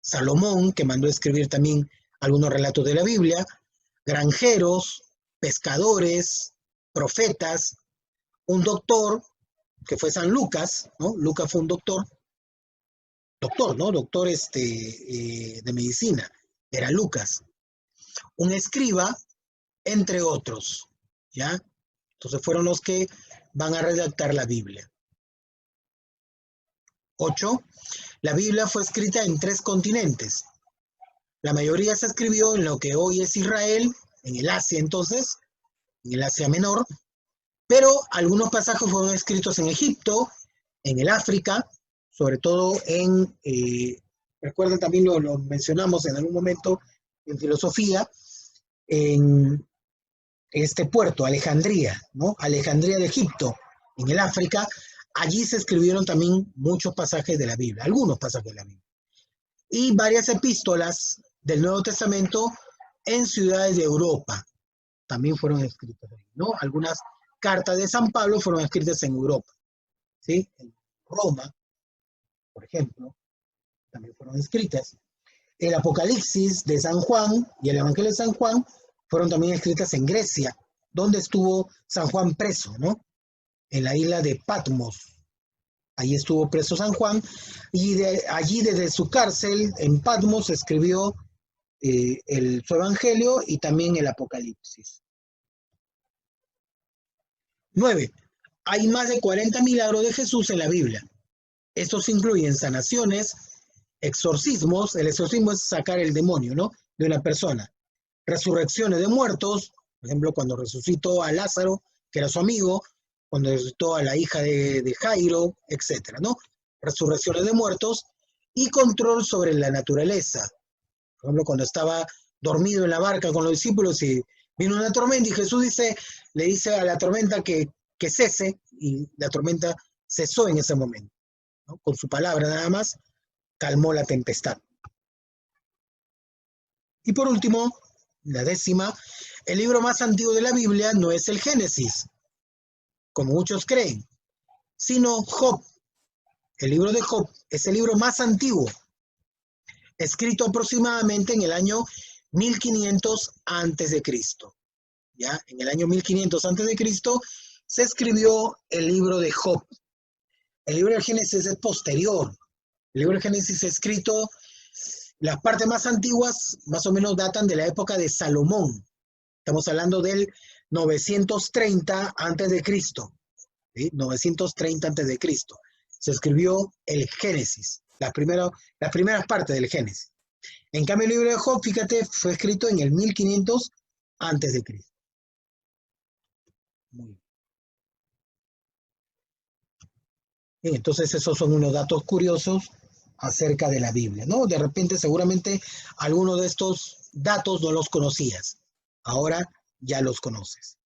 Salomón, que mandó a escribir también algunos relatos de la Biblia, granjeros, pescadores, profetas, un doctor, que fue San Lucas, ¿no? Lucas fue un doctor, ¿no? Doctor de medicina, era Lucas. Un escriba, entre otros, ¿ya? Entonces fueron los que van a redactar la Biblia. 8. La Biblia fue escrita en 3 continentes. La mayoría se escribió en lo que hoy es Israel, en el Asia entonces, en el Asia Menor, pero algunos pasajes fueron escritos en Egipto, en el África, sobre todo recuerden también lo mencionamos en algún momento en filosofía, en este puerto, Alejandría, ¿no? Alejandría de Egipto, en el África. Allí se escribieron también muchos pasajes de la Biblia, algunos pasajes de la Biblia. Y varias epístolas del Nuevo Testamento en ciudades de Europa también fueron escritas, ¿no? Algunas cartas de San Pablo fueron escritas en Europa, ¿sí? En Roma, por ejemplo, también fueron escritas. El Apocalipsis de San Juan y el Evangelio de San Juan fueron también escritas en Grecia, donde estuvo San Juan preso, ¿no? En la isla de Patmos. Ahí estuvo preso San Juan y allí desde su cárcel en Patmos escribió su Evangelio y también el Apocalipsis. 9. Hay más de 40 milagros de Jesús en la Biblia. Estos incluyen sanaciones, exorcismos. El exorcismo es sacar el demonio, ¿no?, de una persona. Resurrecciones de muertos, por ejemplo, cuando resucitó a Lázaro, que era su amigo, cuando resucitó a la hija de Jairo, etcétera, ¿no? Resurrecciones de muertos y control sobre la naturaleza. Por ejemplo, cuando estaba dormido en la barca con los discípulos y vino una tormenta y Jesús le dice a la tormenta que cese, y la tormenta cesó en ese momento, ¿no? Con su palabra nada más calmó la tempestad. Y por último, la 10ª, el libro más antiguo de la Biblia no es el Génesis, como muchos creen, sino Job. El libro de Job es el libro más antiguo, escrito aproximadamente en el año 1500 antes de Cristo. ¿Ya? En el año 1500 antes de Cristo se escribió el libro de Job. El libro del Génesis es posterior. El libro del Génesis escrito, las partes más antiguas más o menos datan de la época de Salomón. Estamos hablando del 930 antes de Cristo. ¿Sí? 930 antes de Cristo. Se escribió el Génesis, las primeras partes del Génesis. En cambio, el libro de Job, fíjate, fue escrito en el 1500 antes de Cristo. Muy bien, entonces esos son unos datos curiosos acerca de la Biblia, ¿no? De repente, seguramente, algunos de estos datos no los conocías. Ahora ya los conoces.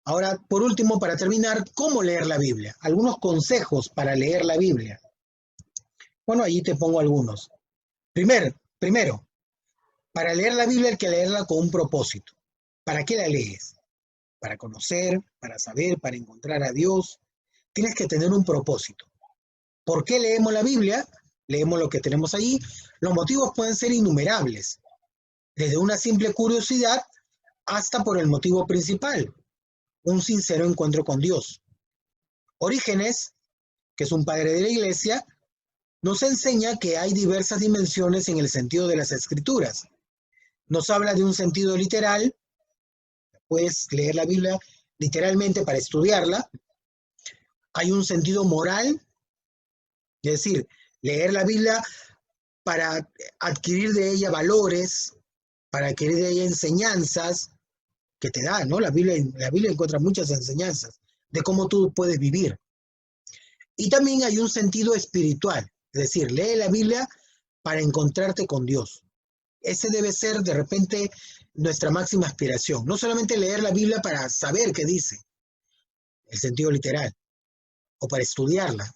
Ahora, por último, para terminar, ¿cómo leer la Biblia? Algunos consejos para leer la Biblia. Bueno, allí te pongo algunos. Primero, para leer la Biblia hay que leerla con un propósito. ¿Para qué la lees? Para conocer, para saber, para encontrar a Dios. Tienes que tener un propósito. ¿Por qué leemos la Biblia? Leemos lo que tenemos allí. Los motivos pueden ser innumerables, desde una simple curiosidad hasta por el motivo principal, un sincero encuentro con Dios. Orígenes, que es un padre de la Iglesia, nos enseña que hay diversas dimensiones en el sentido de las Escrituras. Nos habla de un sentido literal, puedes leer la Biblia literalmente para estudiarla. Hay un sentido moral, es decir, leer la Biblia para adquirir de ella valores, para adquirir de ella enseñanzas que te da, ¿no? La Biblia encuentra muchas enseñanzas de cómo tú puedes vivir. Y también hay un sentido espiritual, es decir, lee la Biblia para encontrarte con Dios. Ese debe ser de repente nuestra máxima aspiración. No solamente leer la Biblia para saber qué dice, el sentido literal, o para estudiarla.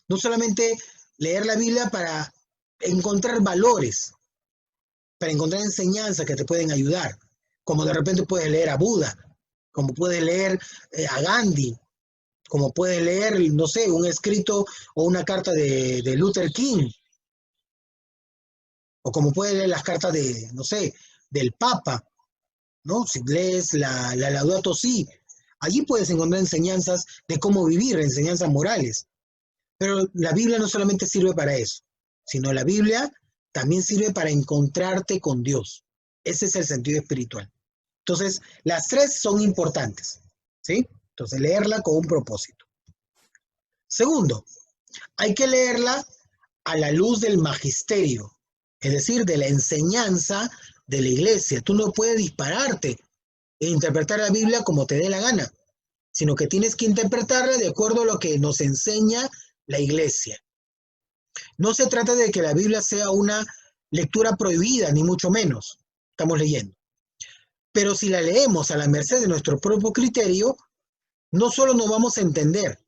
No solamente leer la Biblia para encontrar valores, para encontrar enseñanzas que te pueden ayudar, como de repente puedes leer a Buda, como puedes leer a Gandhi, como puedes leer, no sé, un escrito o una carta de Luther King, o como puedes leer las cartas de, no sé, del Papa, ¿no? Si lees la Laudato Si, allí puedes encontrar enseñanzas de cómo vivir, enseñanzas morales. Pero la Biblia no solamente sirve para eso, sino la Biblia también sirve para encontrarte con Dios. Ese es el sentido espiritual. Entonces, las tres son importantes, ¿sí? Entonces, leerla con un propósito. Segundo, hay que leerla a la luz del magisterio, es decir, de la enseñanza de la iglesia. Tú no puedes dispararte e interpretar la Biblia como te dé la gana, sino que tienes que interpretarla de acuerdo a lo que nos enseña la iglesia. No se trata de que la Biblia sea una lectura prohibida, ni mucho menos. Estamos leyendo. Pero si la leemos a la merced de nuestro propio criterio, no solo nos vamos a entender,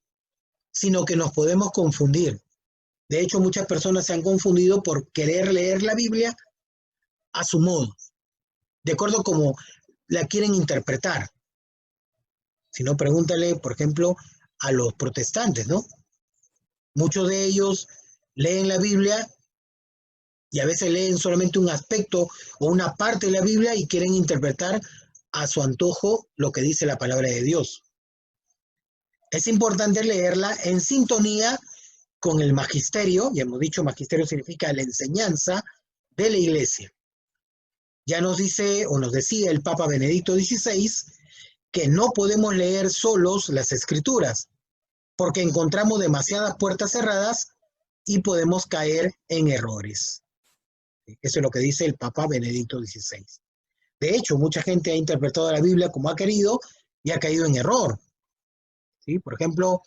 sino que nos podemos confundir. De hecho, muchas personas se han confundido por querer leer la Biblia a su modo, de acuerdo como la quieren interpretar. Si no, pregúntale, por ejemplo, a los protestantes, ¿no? Muchos de ellos leen la Biblia y a veces leen solamente un aspecto o una parte de la Biblia y quieren interpretar a su antojo lo que dice la palabra de Dios. Es importante leerla en sintonía con el magisterio. Ya hemos dicho, magisterio significa la enseñanza de la iglesia. Ya nos dice o nos decía el Papa Benedicto XVI que no podemos leer solos las Escrituras, porque encontramos demasiadas puertas cerradas y podemos caer en errores. Eso es lo que dice el Papa Benedicto XVI. De hecho, mucha gente ha interpretado la Biblia como ha querido y ha caído en error. ¿Sí? Por ejemplo,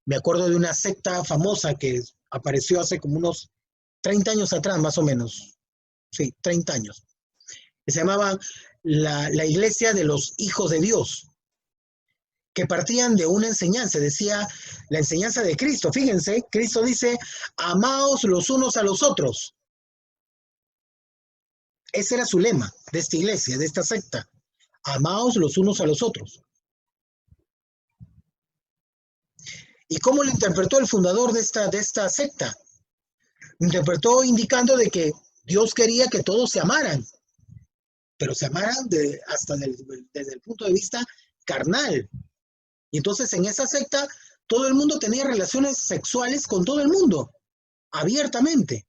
me acuerdo de una secta famosa que apareció hace como unos 30 años atrás, más o menos. Sí, 30 años. Que se llamaba la Iglesia de los Hijos de Dios, que partían de una enseñanza, decía la enseñanza de Cristo. Fíjense, Cristo dice, amaos los unos a los otros. Ese era su lema de esta iglesia, de esta secta. Amaos los unos a los otros. ¿Y cómo lo interpretó el fundador de esta secta? Lo interpretó indicando de que Dios quería que todos se amaran, pero se amaran desde el punto de vista carnal. Y entonces en esa secta todo el mundo tenía relaciones sexuales con todo el mundo, abiertamente.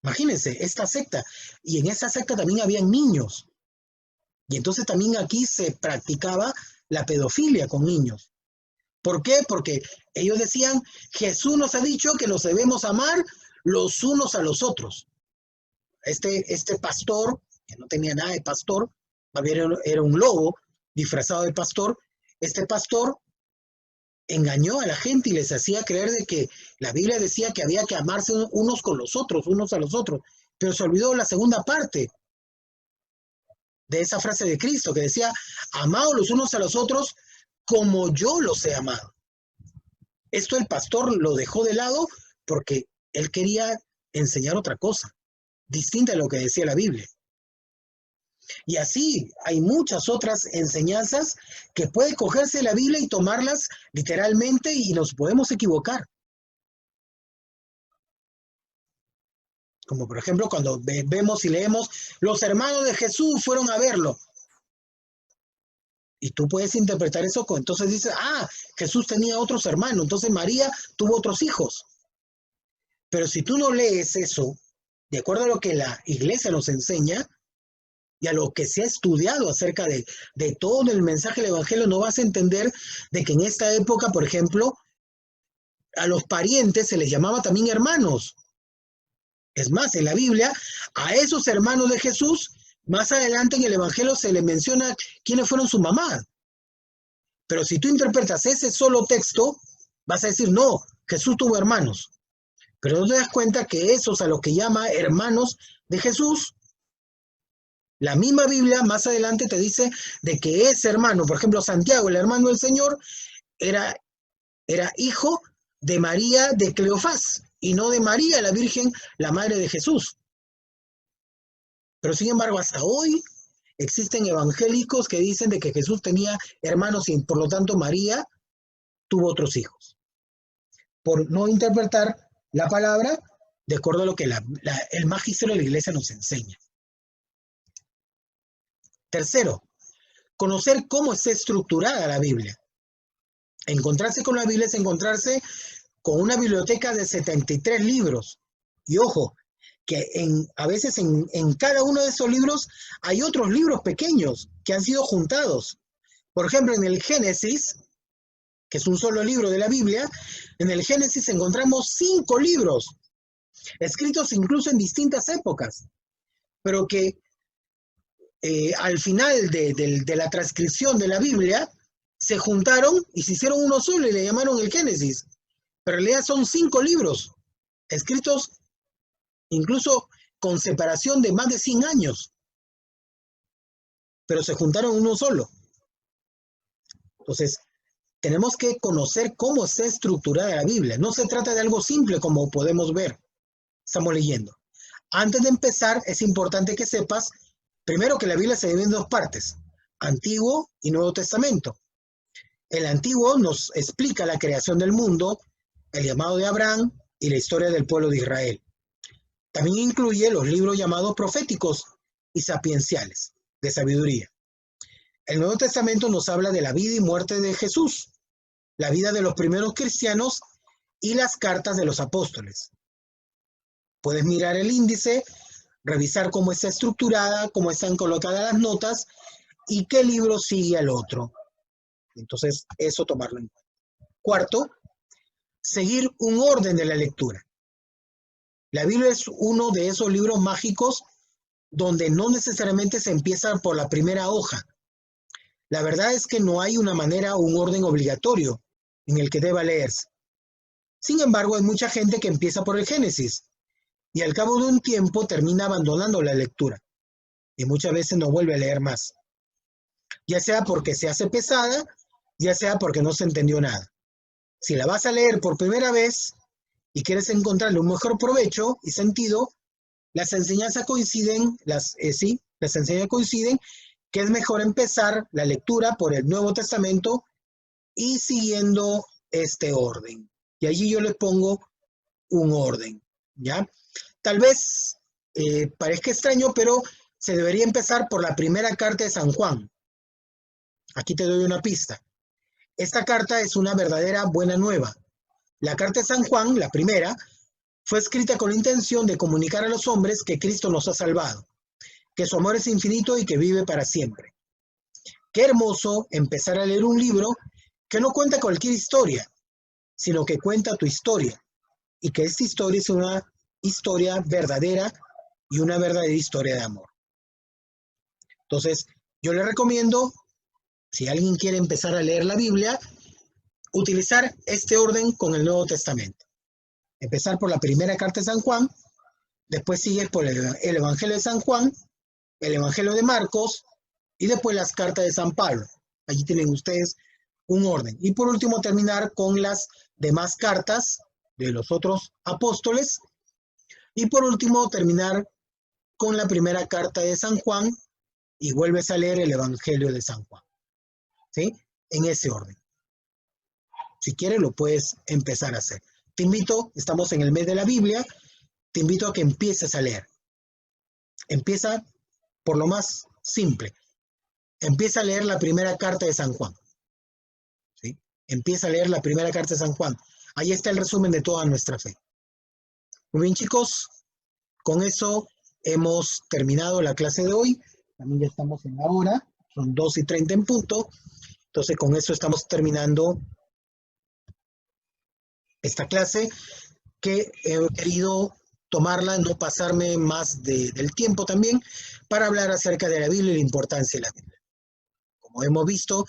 Imagínense, esta secta. Y en esa secta también habían niños. Y entonces también aquí se practicaba la pedofilia con niños. ¿Por qué? Porque ellos decían, Jesús nos ha dicho que nos debemos amar los unos a los otros. Este pastor, que no tenía nada de pastor, era un lobo disfrazado de pastor, este pastor engañó a la gente y les hacía creer de que la Biblia decía que había que amarse unos con los otros, unos a los otros, pero se olvidó la segunda parte de esa frase de Cristo que decía, amaos los unos a los otros como yo los he amado. Esto el pastor lo dejó de lado porque él quería enseñar otra cosa, distinta a lo que decía la Biblia. Y así hay muchas otras enseñanzas que puede cogerse la Biblia y tomarlas literalmente y nos podemos equivocar. Como por ejemplo cuando vemos y leemos, los hermanos de Jesús fueron a verlo. Y tú puedes interpretar eso, entonces dices, Jesús tenía otros hermanos, entonces María tuvo otros hijos. Pero si tú no lees eso, de acuerdo a lo que la iglesia nos enseña, y a lo que se ha estudiado acerca de todo el mensaje del Evangelio, no vas a entender de que en esta época, por ejemplo, a los parientes se les llamaba también hermanos. Es más, en la Biblia, a esos hermanos de Jesús, más adelante en el Evangelio se les menciona quiénes fueron su mamá. Pero si tú interpretas ese solo texto, vas a decir, no, Jesús tuvo hermanos. Pero no te das cuenta que esos a los que llama hermanos de Jesús, la misma Biblia más adelante te dice de que ese hermano, por ejemplo, Santiago, el hermano del Señor, era hijo de María de Cleofás y no de María, la Virgen, la madre de Jesús. Pero sin embargo, hasta hoy existen evangélicos que dicen de que Jesús tenía hermanos y por lo tanto María tuvo otros hijos. Por no interpretar la palabra de acuerdo a lo que el magisterio de la iglesia nos enseña. Tercero, conocer cómo está estructurada la Biblia. Encontrarse con la Biblia es encontrarse con una biblioteca de 73 libros. Y ojo, que a veces en cada uno de esos libros hay otros libros pequeños que han sido juntados. Por ejemplo, en el Génesis, que es un solo libro de la Biblia, en el Génesis encontramos 5 libros, escritos incluso en distintas épocas, pero que al final de la transcripción de la Biblia, se juntaron y se hicieron uno solo y le llamaron el Génesis. Pero en realidad son 5 libros, escritos incluso con separación de más de 100 años. Pero se juntaron en uno solo. Entonces, tenemos que conocer cómo está estructurada la Biblia. No se trata de algo simple como podemos ver. Estamos leyendo. Antes de empezar, es importante que sepas primero que la Biblia se divide en 2 partes, Antiguo y Nuevo Testamento. El Antiguo nos explica la creación del mundo, el llamado de Abraham y la historia del pueblo de Israel. También incluye los libros llamados proféticos y sapienciales, de sabiduría. El Nuevo Testamento nos habla de la vida y muerte de Jesús, la vida de los primeros cristianos y las cartas de los apóstoles. Puedes mirar el índice, revisar cómo está estructurada, cómo están colocadas las notas y qué libro sigue al otro. Entonces, eso tomarlo en cuenta. Cuarto, seguir un orden de la lectura. La Biblia es uno de esos libros mágicos donde no necesariamente se empieza por la primera hoja. La verdad es que no hay una manera o un orden obligatorio en el que deba leerse. Sin embargo, hay mucha gente que empieza por el Génesis y al cabo de un tiempo termina abandonando la lectura y muchas veces no vuelve a leer más, ya sea porque se hace pesada, ya sea porque no se entendió nada. Si la vas a leer por primera vez y quieres encontrarle un mejor provecho y sentido, las enseñanzas coinciden, las enseñanzas coinciden que es mejor empezar la lectura por el Nuevo Testamento y siguiendo este orden. Y allí yo les pongo un orden, ¿ya? Tal vez parezca extraño, pero se debería empezar por la primera carta de San Juan. Aquí te doy una pista. Esta carta es una verdadera buena nueva. La carta de San Juan, la primera, fue escrita con la intención de comunicar a los hombres que Cristo nos ha salvado, que su amor es infinito y que vive para siempre. Qué hermoso empezar a leer un libro que no cuenta cualquier historia, sino que cuenta tu historia, y que esta historia es una historia verdadera y una verdadera historia de amor. Entonces, yo le recomiendo, si alguien quiere empezar a leer la Biblia, utilizar este orden con el Nuevo Testamento. Empezar por la primera carta de San Juan, después sigue por el Evangelio de San Juan, el Evangelio de Marcos y después las cartas de San Pablo. Allí tienen ustedes un orden. Y por último terminar con las demás cartas de los otros apóstoles. Y por último terminar con la primera carta de San Juan y vuelves a leer el Evangelio de San Juan. ¿Sí? En ese orden. Si quieres lo puedes empezar a hacer. Te invito, estamos en el mes de la Biblia, te invito a que empieces a leer. Empieza por lo más simple. Empieza a leer la primera carta de San Juan. ¿Sí? Empieza a leer la primera carta de San Juan. Ahí está el resumen de toda nuestra fe. Muy bien, chicos. Con eso hemos terminado la clase de hoy. También ya estamos en la hora. Son 2:30 en punto. Entonces, con eso estamos terminando esta clase que he querido tomarla, no pasarme más del tiempo también, para hablar acerca de la Biblia y la importancia de la Biblia. Como hemos visto,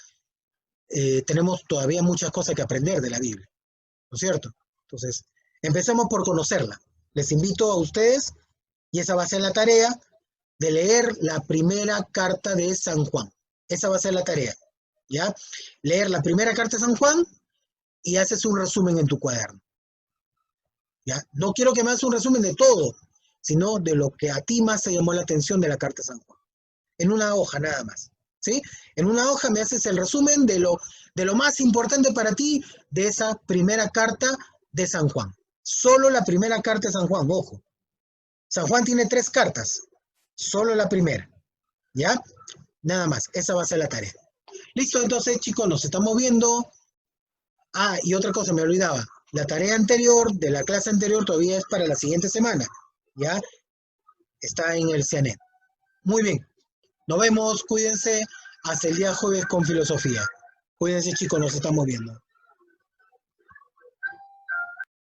tenemos todavía muchas cosas que aprender de la Biblia, ¿no es cierto? Entonces, empecemos por conocerla. Les invito a ustedes, y esa va a ser la tarea, de leer la primera carta de San Juan. Esa va a ser la tarea, ¿ya? Leer la primera carta de San Juan y haces un resumen en tu cuaderno. ¿Ya? No quiero que me hagas un resumen de todo, sino de lo que a ti más te llamó la atención de la carta de San Juan. En una hoja nada más. ¿Sí? En una hoja me haces el resumen de lo más importante para ti de esa primera carta de San Juan. Solo la primera carta de San Juan, ojo. San Juan tiene 3 cartas, solo la primera. ¿Ya? Nada más, esa va a ser la tarea. Listo, entonces chicos, nos estamos viendo. Ah, y otra cosa, me olvidaba. La tarea anterior, de la clase anterior, todavía es para la siguiente semana. ¿Ya? Está en el CNE. Muy bien. Nos vemos, cuídense. Hasta el día jueves con filosofía. Cuídense, chicos, nos estamos viendo.